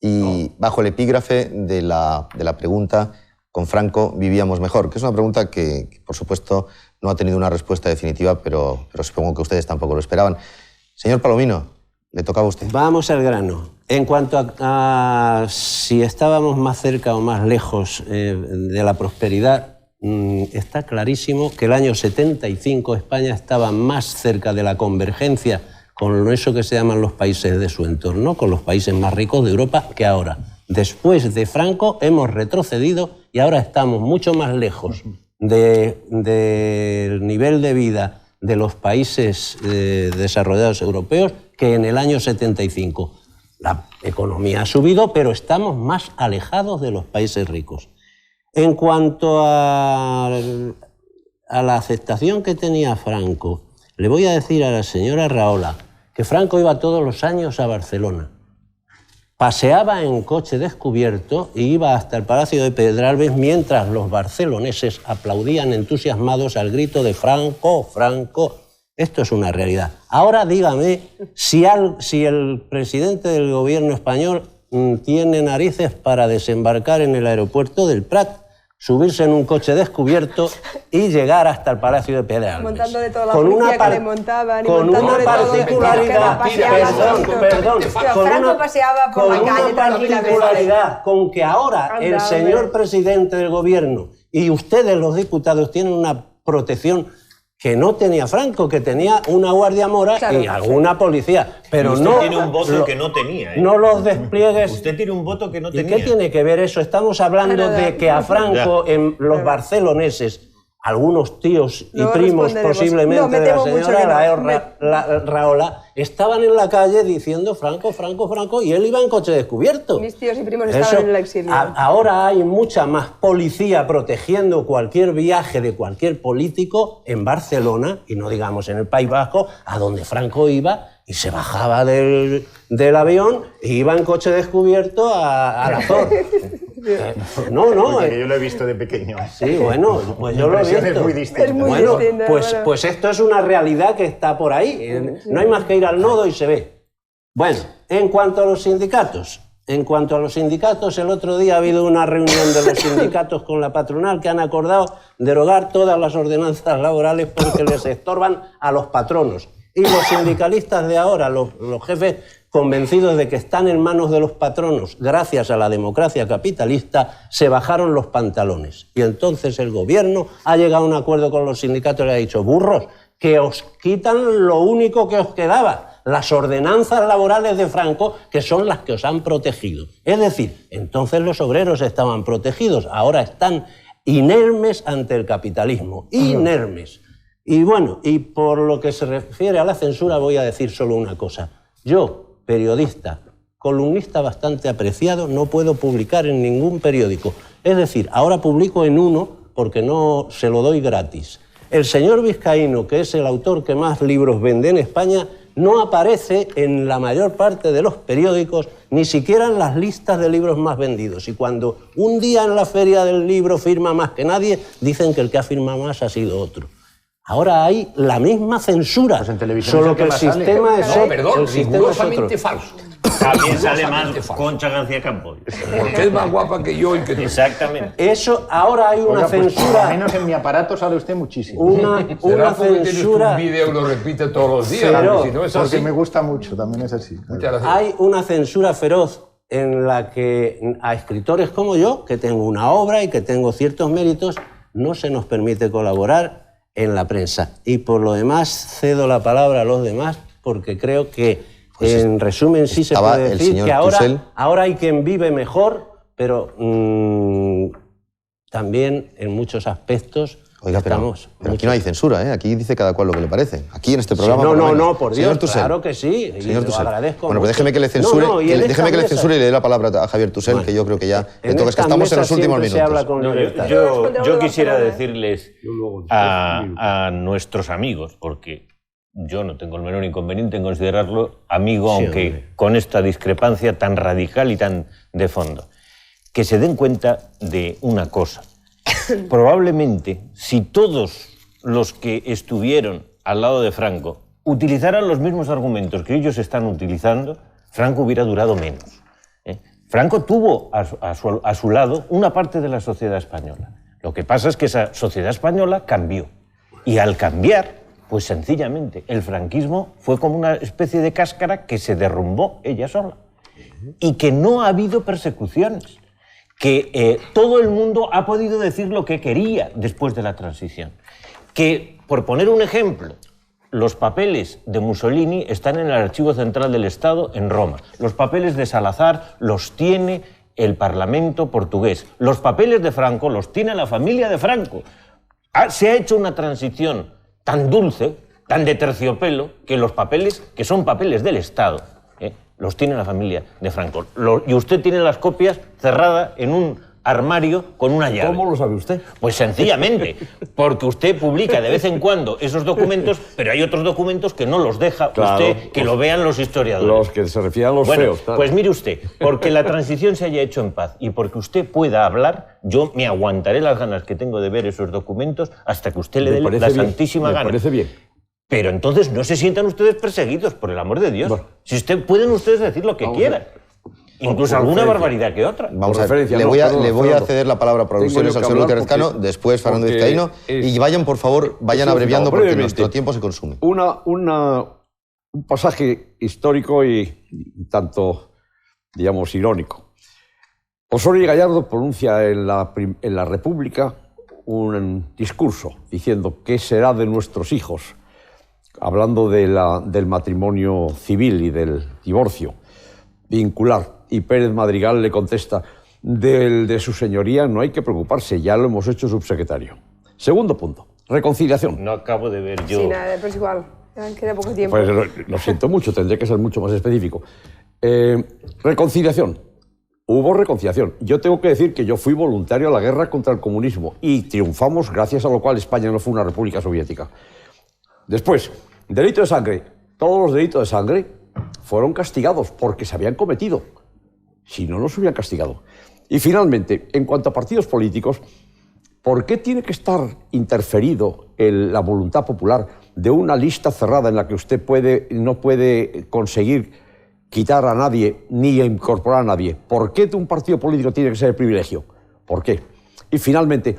y bajo el epígrafe de la pregunta ¿con Franco vivíamos mejor? Que es una pregunta que, por supuesto, no ha tenido una respuesta definitiva, pero supongo que ustedes tampoco lo esperaban. Señor Palomino, le tocaba a usted. Vamos al grano. En cuanto a si estábamos más cerca o más lejos de la prosperidad, está clarísimo que el año 75 España estaba más cerca de la convergencia con eso que se llaman los países de su entorno, con los países más ricos de Europa, que ahora. Después de Franco hemos retrocedido y ahora estamos mucho más lejos del nivel de vida de los países desarrollados europeos que en el año 75. La economía ha subido, pero estamos más alejados de los países ricos. En cuanto a la aceptación que tenía Franco, le voy a decir a la señora Rahola que Franco iba todos los años a Barcelona. Paseaba en coche descubierto y iba hasta el Palacio de Pedralbes mientras los barceloneses aplaudían entusiasmados al grito de Franco, Franco. Esto es una realidad. Ahora dígame si el presidente del gobierno español tiene narices para desembarcar en el aeropuerto del Prat subirse en un coche descubierto y llegar hasta el Palacio de Pedralbes. Montando de toda la policía que le montaban y con una particularidad, Franco paseaba por la calle tranquilamente. Con que ahora el señor presidente del gobierno y ustedes los diputados tienen una protección que no tenía Franco, que tenía una guardia mora y alguna policía. Pero usted no tiene un voto que no tenía. No los despliegues. Usted tiene un voto que no tenía. ¿Y qué tiene que ver eso? Estamos hablando de que a Franco, en los barceloneses, algunos tíos y primos posiblemente de la señora Rahola, estaban en la calle diciendo Franco, Franco, Franco, y él iba en coche descubierto. Mis tíos y primos estaban en el exilio. Ahora hay mucha más policía protegiendo cualquier viaje de cualquier político en Barcelona, y no digamos en el País Vasco, a donde Franco iba y se bajaba del avión e iba en coche descubierto a la zona. No, porque yo lo he visto de pequeño. Sí, bueno, pues yo lo he visto. Es muy distinta. Es muy bueno, distinta, pues esto es una realidad que está por ahí. No hay más que ir al nodo y se ve. Bueno, en cuanto a los sindicatos. El otro día ha habido una reunión de los sindicatos con la patronal que han acordado derogar todas las ordenanzas laborales porque les estorban a los patronos. Y los sindicalistas de ahora, los jefes convencidos de que están en manos de los patronos gracias a la democracia capitalista, se bajaron los pantalones. Y entonces el gobierno ha llegado a un acuerdo con los sindicatos y le ha dicho: burros, que os quitan lo único que os quedaba, las ordenanzas laborales de Franco, que son las que os han protegido. Es decir, entonces los obreros estaban protegidos, ahora están inermes ante el capitalismo, inermes. Y bueno, y por lo que se refiere a la censura voy a decir solo una cosa. Yo, periodista, columnista bastante apreciado, no puedo publicar en ningún periódico. Es decir, ahora publico en uno porque no se lo doy gratis. El señor Vizcaíno, que es el autor que más libros vende en España, no aparece en la mayor parte de los periódicos, ni siquiera en las listas de libros más vendidos. Y cuando un día en la feria del libro firma más que nadie, dicen que el que ha firmado más ha sido otro. Ahora hay la misma censura, pues en televisión solo que el sistema es otro. Perdón, rigurosamente falso. También sale más Concha García Campoy. Porque es más guapa que yo y que tú. Exactamente. Eso, ahora hay una censura. Al menos en mi aparato sale usted muchísimo. Una censura. Un vídeo lo repite todos los días. Pero, si no es porque así. me gusta mucho, también es así. Hay una censura feroz en la que a escritores como yo, que tengo una obra y que tengo ciertos méritos, no se nos permite colaborar en la prensa. Y por lo demás cedo la palabra a los demás porque creo que, pues en resumen, sí se puede decir que ahora hay quien vive mejor, pero también en muchos aspectos. Oiga, pero aquí no hay censura, ¿eh? Aquí dice cada cual lo que le parece. Aquí en este programa... Sí, no, por Dios, claro que sí. Señor Tussell. Lo agradezco bueno, pues mucho. déjeme que le censure, déjeme que le censure y le dé la palabra a Javier Tussell, que yo creo que ya le toca, es que estamos en los últimos minutos. Yo quisiera decirles a nuestros amigos, porque yo no tengo el menor inconveniente en considerarlo amigo, aunque con esta discrepancia tan radical y tan de fondo, que se den cuenta de una cosa. Probablemente, si todos los que estuvieron al lado de Franco utilizaran los mismos argumentos que ellos están utilizando, Franco hubiera durado menos. Franco tuvo a su lado una parte de la sociedad española. Lo que pasa es que esa sociedad española cambió. Y al cambiar, pues sencillamente, el franquismo fue como una especie de cáscara que se derrumbó ella sola. Y que no ha habido persecuciones. Que todo el mundo ha podido decir lo que quería después de la transición. Que, por poner un ejemplo, los papeles de Mussolini están en el Archivo Central del Estado en Roma. Los papeles de Salazar los tiene el Parlamento portugués. Los papeles de Franco los tiene la familia de Franco. Se ha hecho una transición tan dulce, tan de terciopelo, que los papeles, que son papeles del Estado, los tiene la familia de Franco. Y usted tiene las copias cerradas en un armario con una llave. ¿Cómo lo sabe usted? Pues sencillamente, porque usted publica de vez en cuando esos documentos, pero hay otros documentos que no los deja usted que lo vean los historiadores. Los que se refieren a los feos. Claro. Pues mire usted, porque la transición se haya hecho en paz y porque usted pueda hablar, yo me aguantaré las ganas que tengo de ver esos documentos hasta que usted le dé la santísima gana. Me parece bien. Pero entonces no se sientan ustedes perseguidos, por el amor de Dios. Bueno. Si pueden ustedes decir lo que quieran. Incluso alguna barbaridad que otra. Vamos a ver, le voy a ceder la palabra por alusiones al señor Gutiérrez Cano, después Fernando Vizcaíno, y vayan, por favor, vayan abreviando porque nuestro tiempo se consume. Un pasaje histórico y tanto, digamos, irónico. Osorio y Gallardo pronuncia en la República un discurso diciendo qué será de nuestros hijos, hablando del matrimonio civil y del divorcio vincular. Y Pérez Madrigal le contesta, de su señoría no hay que preocuparse, ya lo hemos hecho subsecretario. Segundo punto, reconciliación. No acabo de ver yo. Sí, nada, pues igual, queda poco tiempo. Pues lo siento mucho, tendré que ser mucho más específico. Reconciliación. Hubo reconciliación. Yo tengo que decir que yo fui voluntario a la guerra contra el comunismo y triunfamos, gracias a lo cual España no fue una república soviética. Después, delito de sangre. Todos los delitos de sangre fueron castigados porque se habían cometido. Si no, no se hubieran castigado. Y finalmente, en cuanto a partidos políticos, ¿por qué tiene que estar interferido la voluntad popular de una lista cerrada en la que usted no puede conseguir quitar a nadie ni incorporar a nadie? ¿Por qué un partido político tiene que ser el privilegio? ¿Por qué? Y finalmente,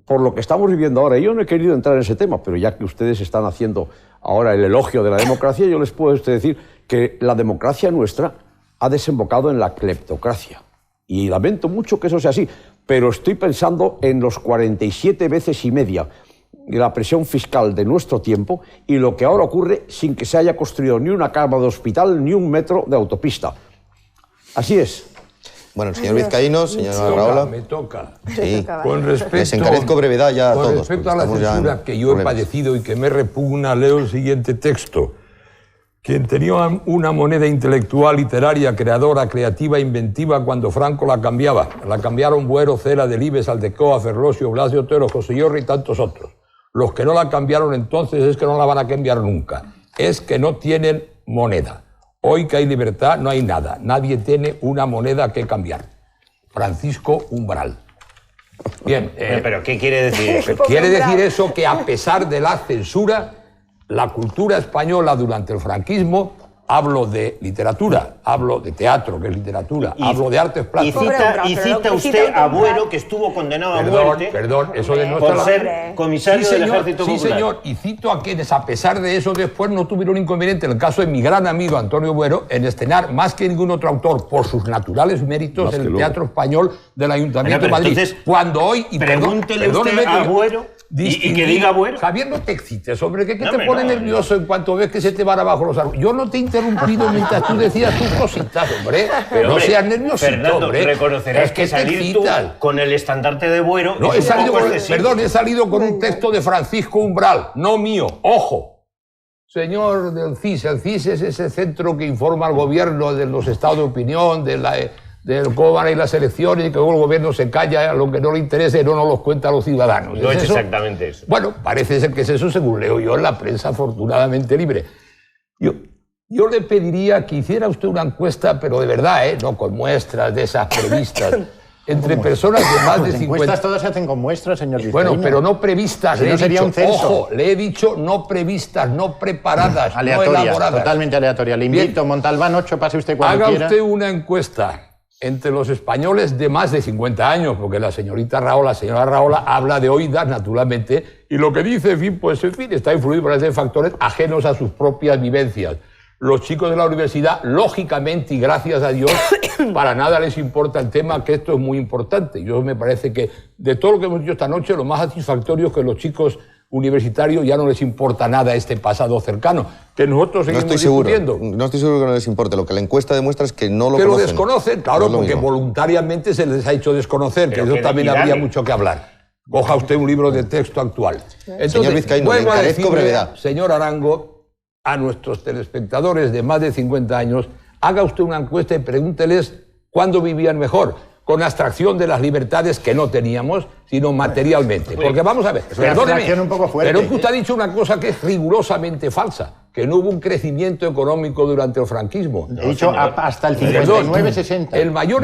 por lo que estamos viviendo ahora, yo no he querido entrar en ese tema, pero ya que ustedes están haciendo ahora el elogio de la democracia, yo les puedo decir que la democracia nuestra ha desembocado en la cleptocracia. Y lamento mucho que eso sea así, pero estoy pensando en los 47 veces y media de la presión fiscal de nuestro tiempo y lo que ahora ocurre sin que se haya construido ni una cama de hospital ni un metro de autopista. Así es. Bueno, señor Vizcaíno, señora Rahola. Me toca. Sí. Con respecto, les encarezco brevedad ya a todos. Con respecto a la censura que yo he padecido y que me repugna, leo el siguiente texto. Quien tenía una moneda intelectual, literaria, creadora, creativa, inventiva, cuando Franco la cambiaba. La cambiaron Buero, Cela, Delibes, Aldecoa, Ferlosio, Blas de Otero, José Yorri y tantos otros. Los que no la cambiaron entonces es que no la van a cambiar nunca. Es que no tienen moneda. Hoy que hay libertad no hay nada. Nadie tiene una moneda que cambiar. Francisco Umbral. Bien. ¿Pero qué quiere decir eso? Quiere decir eso que a pesar de la censura, la cultura española durante el franquismo, hablo de literatura, hablo de teatro, que es literatura, hablo de artes plásticas. Y cita usted a Buero, que estuvo condenado a muerte. Perdón, eso demuestra por ser comisario del Ejército Popular. Sí, señor, y cito a quienes, a pesar de eso, después no tuvieron inconveniente, en el caso de mi gran amigo Antonio Buero, en estrenar más que ningún otro autor, por sus naturales méritos, el teatro español del Ayuntamiento de Madrid. Entonces, cuando hoy... Pregúntele usted a Buero y que diga Buero. Javier, no te excites, hombre, que te pone nervioso en cuanto ves que se te van abajo los árboles. Yo no te he interrumpido mientras tú decías tus cositas, hombre. Pero no seas nerviosito, Fernando, hombre. reconocerás que salir tú con el estandarte de Buero no, he salido con un texto de Francisco Umbral, no mío. ¡Ojo! Señor del CIS, el CIS es ese centro que informa al gobierno de los estados de opinión, del cómo van a ir las elecciones y que luego el gobierno se calla, lo que no le interese no nos los cuenta a los ciudadanos. No es exactamente eso. Bueno, parece ser que es eso, según leo yo en la prensa afortunadamente libre. Yo le pediría que hiciera usted una encuesta, pero de verdad, no con muestras de esas previstas, entre personas de más de 50... encuestas todas se hacen con muestras, señor Vizcaíno. Bueno, pero no previstas. Si no sería un censo. Ojo, le he dicho no previstas, no preparadas, aleatorias, no elaboradas. Totalmente aleatoria. Le invito, Montalbán 8, pase usted cuando quiera. Haga usted una encuesta entre los españoles de más de 50 años, porque la señora Rahola habla de oídas, naturalmente, y lo que dice, está influido por esos factores ajenos a sus propias vivencias. Los chicos de la universidad, lógicamente y gracias a Dios, para nada les importa el tema, que esto es muy importante. Yo me parece que de todo lo que hemos dicho esta noche, lo más satisfactorio es que los chicos universitarios ya no les importa nada este pasado cercano, que nosotros seguimos discutiendo. No estoy seguro que no les importe. Lo que la encuesta demuestra es que no lo conocen. Que lo desconocen, claro, porque voluntariamente se les ha hecho desconocer, que eso también habría mucho que hablar. Coja usted un libro de texto actual. Entonces, señor Vizcaíno, le encarezco brevedad. Señor Arango, a nuestros telespectadores de más de 50 años, haga usted una encuesta y pregúnteles cuándo vivían mejor, con abstracción de las libertades que no teníamos, sino materialmente. Porque vamos a ver, perdóneme, pero es que usted ha dicho una cosa que es rigurosamente falsa, que no hubo un crecimiento económico durante el franquismo. He dicho hasta el 59-60. El mayor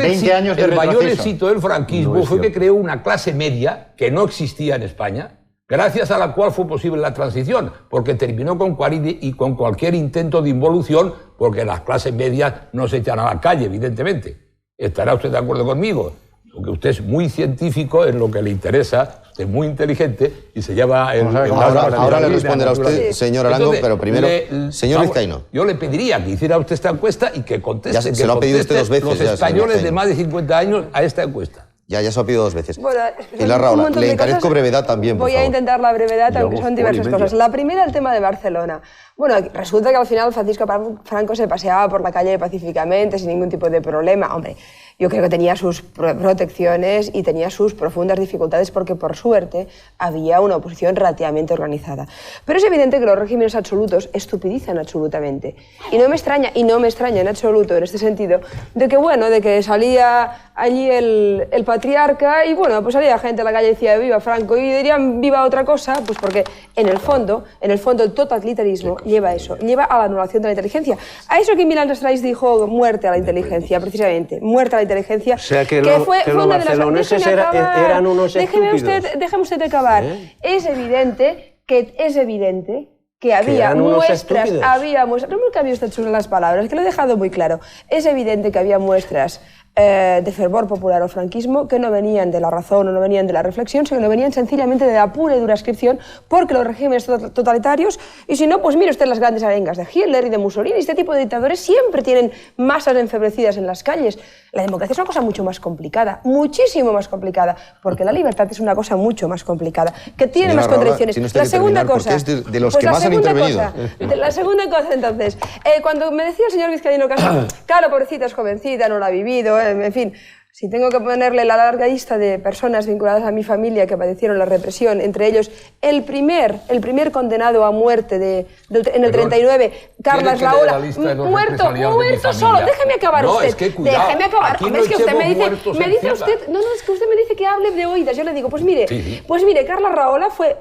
éxito del franquismo fue que creó una clase media que no existía en España, gracias a la cual fue posible la transición, porque terminó con cualquier intento de involución porque las clases medias no se echan a la calle, evidentemente. ¿Estará usted de acuerdo conmigo? Porque usted es muy científico en lo que le interesa, usted es muy inteligente y se lleva... Ahora le responderá usted, señor Arango, entonces, pero primero, señor Vizcaíno. Yo le pediría que hiciera usted esta encuesta y que conteste, se lo ha pedido usted 2 veces los ya, españoles de más de 50 años a esta encuesta. Ya se lo ha pedido 2 veces. Bueno, Pilar Rahola, le encarezco brevedad también, por Voy a favor. intentar la brevedad, aunque son diversas cosas. La primera, el tema de Barcelona. Bueno, resulta que al final Francisco Franco se paseaba por la calle pacíficamente, sin ningún tipo de problema. Hombre, yo creo que tenía sus protecciones y tenía sus profundas dificultades porque, por suerte, había una oposición relativamente organizada. Pero es evidente que los regímenes absolutos estupidizan absolutamente. Y no me extraña en absoluto, en este sentido, de que salía allí el patriarca y, bueno, pues salía gente a la calle y decía viva Franco y dirían viva otra cosa, pues porque en el fondo el totalitarismo lleva a eso, lleva a la anulación de la inteligencia. A eso que Milán Rastrais dijo muerte a la inteligencia, precisamente, muerte a la inteligencia. O sea, que fue una de las... barceloneses eran unos estúpidos. Déjeme usted acabar. Es evidente que había muestras, no me cambie usted sobre las palabras, que lo he dejado muy claro. Es evidente que había muestras de fervor popular o franquismo que no venían de la razón o no venían de la reflexión, sino que venían sencillamente de la pura y dura ascripción, porque los regímenes totalitarios, y si no, pues mire usted las grandes arengas de Hitler y de Mussolini, este tipo de dictadores siempre tienen masas enfebrecidas en las calles. La democracia es una cosa mucho más complicada, muchísimo más complicada, porque la libertad es una cosa mucho más complicada, que tiene más contradicciones. La segunda cosa... Porque es de los que más han intervenido. La segunda cosa, entonces, cuando me decía el señor Vizcaíno Casas, claro, pobrecita, es jovencita, no la ha vivido, en fin, si tengo que ponerle la larga lista de personas vinculadas a mi familia que padecieron la represión, entre ellos el primer condenado a muerte en el 39, Carlos Rahola, muerto solo. Déjeme acabar usted. Déjeme acabar. Hombre, es que usted me dice usted me dice que hable de oídas. Yo le digo, pues mire, Carlos Rahola fue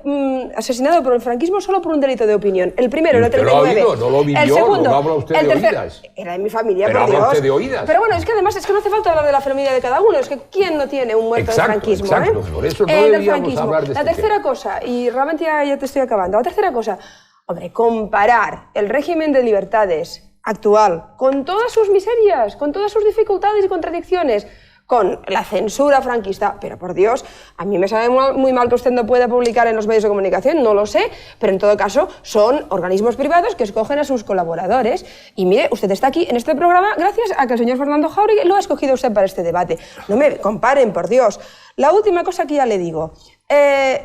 asesinado por el franquismo solo por un delito de opinión. El primero en el 39. No lo vivió, el segundo, no habla usted de oídas. Era de mi familia, pero por Dios. Habla usted de oídas. Pero bueno, es que además no hace falta hablar de la familia de cada uno, es que ¿quién no tiene un muerto del franquismo? Por eso no deberíamos hablar de La tercera cosa, y realmente ya te estoy acabando, la tercera cosa, hombre, comparar el régimen de libertades actual con todas sus miserias, con todas sus dificultades y contradicciones, con la censura franquista, pero por Dios, a mí me sabe muy mal que usted no pueda publicar en los medios de comunicación, no lo sé, pero en todo caso son organismos privados que escogen a sus colaboradores. Y mire, usted está aquí en este programa gracias a que el señor Fernando Jáuregui lo ha escogido usted para este debate. No me comparen, por Dios. La última cosa que ya le digo,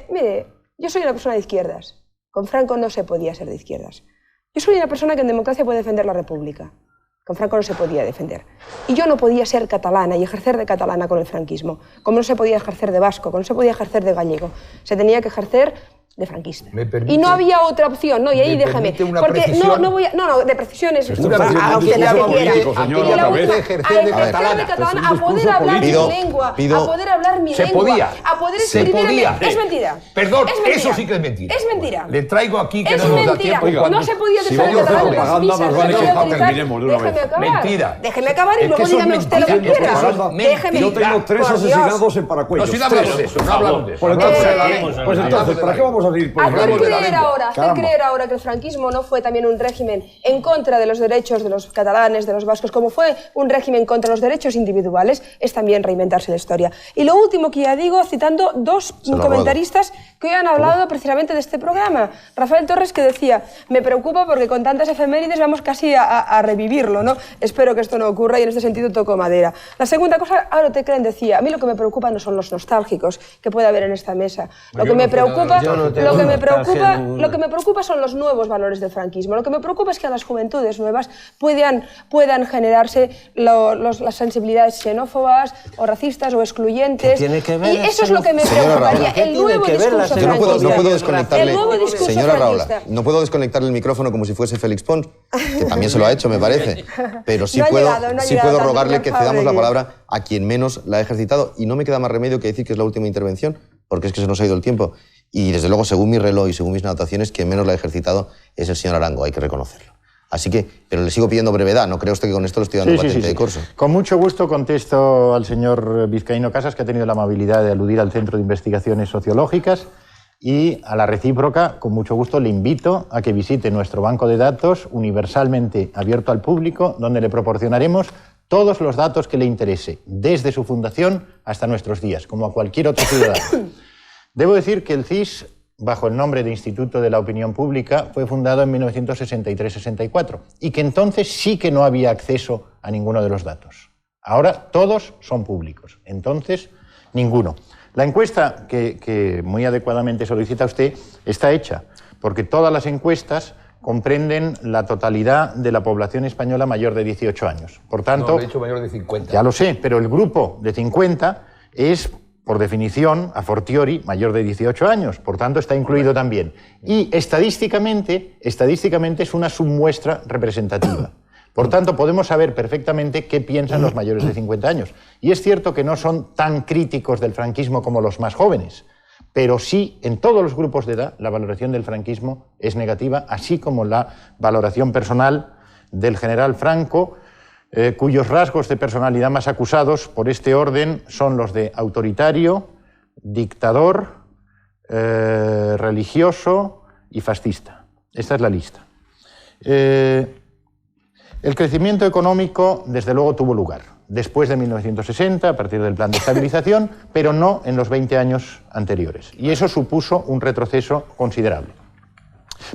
mire, yo soy una persona de izquierdas, con Franco no se podía ser de izquierdas. Yo soy una persona que en democracia puede defender la República. Con Franco no se podía defender. Y yo no podía ser catalana y ejercer de catalana con el franquismo, como no se podía ejercer de vasco, como no se podía ejercer de gallego. Se tenía que ejercer de franquista. Y no había otra opción, no, y ahí déjeme. Porque no voy a... No, de precisiones. A usted la que quiera. A ejercer de catalana, a poder hablar mi lengua, a poder hablar mi lengua, a poder escribir... Es mentira. Perdón, eso sí que es mentira. Es mentira. Le traigo aquí que no nos da tiempo. No se podía decir catalán en las misas. Mentira. Déjeme acabar y luego dígame usted lo que quiera. Yo tengo 3 asesinados en Paracuellos. No hablamos de eso, no hablamos de eso. Pues entonces, ¿para qué vamos a seguir por hacer creer ahora que el franquismo no fue también un régimen en contra de los derechos de los catalanes, de los vascos, como fue un régimen contra los derechos individuales, es también reinventarse la historia. Y lo último que ya digo, citando 2 comentaristas que hoy han hablado precisamente de este programa. Rafael Torres, que decía, me preocupa porque con tantas efemérides vamos casi a revivirlo, ¿no? Espero que esto no ocurra y en este sentido toco madera. La segunda cosa, Aro Teclen decía, a mí lo que me preocupa no son los nostálgicos que puede haber en esta mesa. Lo que me preocupa son los nuevos valores del franquismo. Lo que me preocupa es que a las juventudes nuevas puedan generarse las sensibilidades xenófobas o racistas o excluyentes. Y eso es lo que me preocuparía, el nuevo discurso franquista. No puedo desconectarle, señora Rahola, no puedo desconectarle el micrófono como si fuese Félix Pons, que también se lo ha hecho, me parece. Pero sí puedo rogarle que cedamos la palabra a quien menos la ha ejercitado. Y no me queda más remedio que decir que es la última intervención, porque es que se nos ha ido el tiempo. Y desde luego, según mi reloj y según mis anotaciones, quien menos la ha ejercitado es el señor Arango, hay que reconocerlo. Así que, pero le sigo pidiendo brevedad, ¿no cree usted que con esto le estoy dando patente de corso? Con mucho gusto contesto al señor Vizcaíno Casas, que ha tenido la amabilidad de aludir al Centro de Investigaciones Sociológicas. Y a la recíproca, con mucho gusto, le invito a que visite nuestro banco de datos universalmente abierto al público, donde le proporcionaremos todos los datos que le interese, desde su fundación hasta nuestros días, como a cualquier otro ciudadano. Debo decir que el CIS, bajo el nombre de Instituto de la Opinión Pública, fue fundado en 1963-64 y que entonces sí que no había acceso a ninguno de los datos. Ahora todos son públicos, entonces ninguno. La encuesta que muy adecuadamente solicita usted está hecha, porque todas las encuestas comprenden la totalidad de la población española mayor de 18 años. Por tanto, No, he dicho mayor de 50. Ya lo sé, pero el grupo de 50 es, por definición, a fortiori, mayor de 18 años. Por tanto, está incluido también. Y estadísticamente es una submuestra representativa. Por tanto, podemos saber perfectamente qué piensan los mayores de 50 años. Y es cierto que no son tan críticos del franquismo como los más jóvenes, pero sí, en todos los grupos de edad, la valoración del franquismo es negativa, así como la valoración personal del general Franco, cuyos rasgos de personalidad más acusados por este orden son los de autoritario, dictador, religioso y fascista. Esta es la lista. El crecimiento económico, desde luego, tuvo lugar después de 1960, a partir del plan de estabilización, pero no en los 20 años anteriores. Y eso supuso un retroceso considerable.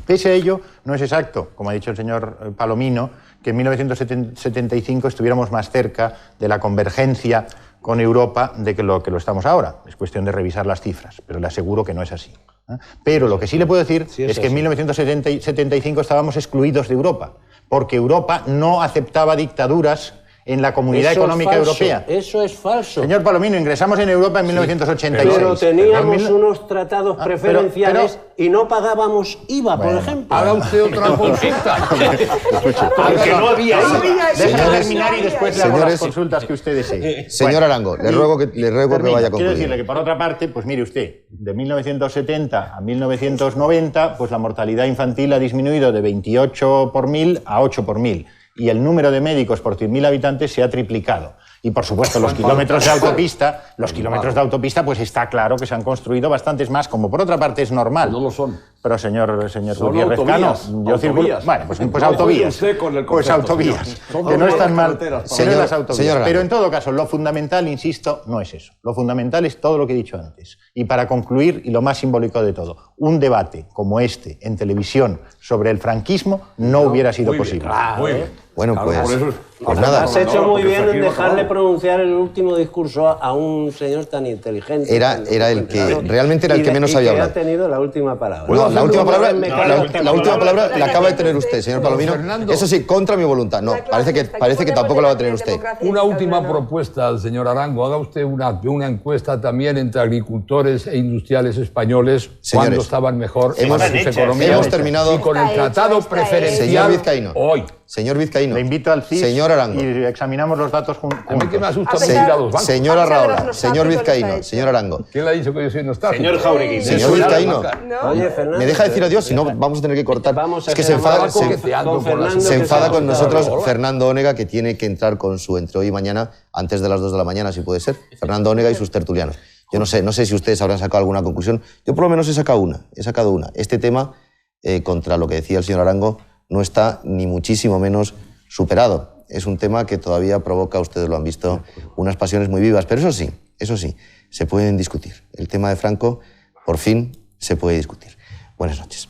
Pese a ello, no es exacto, como ha dicho el señor Palomino, que en 1975 estuviéramos más cerca de la convergencia con Europa de que lo estamos ahora. Es cuestión de revisar las cifras, pero le aseguro que no es así. Pero lo que sí le puedo decir es que en 1975 estábamos excluidos de Europa, porque Europa no aceptaba dictaduras en la Comunidad Económica Europea. Eso es falso. Señor Palomino, ingresamos en Europa en 1986. Pero teníamos unos tratados preferenciales y no pagábamos IVA, por ejemplo. Haga usted otra consulta. Porque no había IVA. Déjame terminar y después le hago las consultas que usted desee. Señor Arango, le ruego que vaya Quiero concluyendo. decirle que, por otra parte, pues mire usted, de 1970 a 1990, pues la mortalidad infantil ha disminuido de 28 por 1000 a 8 por 1000. Y el número de médicos por 100.000 habitantes se ha triplicado. Y, por supuesto, los kilómetros de autopista, pues está claro que se han construido bastantes más, como por otra parte es normal. No lo son. Pero, señor Son Gutiérrez Cano, yo circulo... Bueno, pues autovías. Pues autovías. Que no están mal. Las autovías. Pero, en todo caso, lo fundamental, insisto, no es eso. Lo fundamental es todo lo que he dicho antes. Y para concluir, y lo más simbólico de todo, un debate como este en televisión sobre el franquismo no hubiera sido posible. Muy bien. Bueno, pues nada. Has hecho muy bien en dejarle pronunciar el último discurso a un señor tan inteligente. Era el que realmente era el que menos había hablado. Ha tenido la última palabra. No, la última palabra la acaba de tener usted, señor Palomino. Eso sí, contra mi voluntad. No, parece que tampoco la va a tener usted. Una última propuesta al señor Arango. Haga usted una encuesta también entre agricultores e industriales españoles cuando estaban mejor en sus economías. Hemos terminado. Y con el tratado preferencial señor Vizcaíno. Hoy. Señor Vizcaíno. Le invito al CIS señor Arango. y examinamos los datos juntos. A mí que me asusta ir a los bancos. Señor Arraola, señor Vizcaíno, señor Arango. ¿Quién le ha dicho que yo soy nostálgico? Señor Jauregui. Señor Vizcaíno. Oye, Fernando. ¿Me deja decir adiós? Si no, vamos a tener que cortar. Es que se enfada con nosotros Fernando Onega, que tiene que entrar con su entre hoy y mañana, antes de las 2 de la mañana, si puede ser. Fernando Onega y sus tertulianos. Yo no sé si ustedes habrán sacado alguna conclusión. Yo por lo menos he sacado una. Este tema, contra lo que decía el señor Arango, no está ni muchísimo menos superado. Es un tema que todavía provoca, ustedes lo han visto, unas pasiones muy vivas. Pero eso sí, se pueden discutir. El tema de Franco, por fin, se puede discutir. Buenas noches.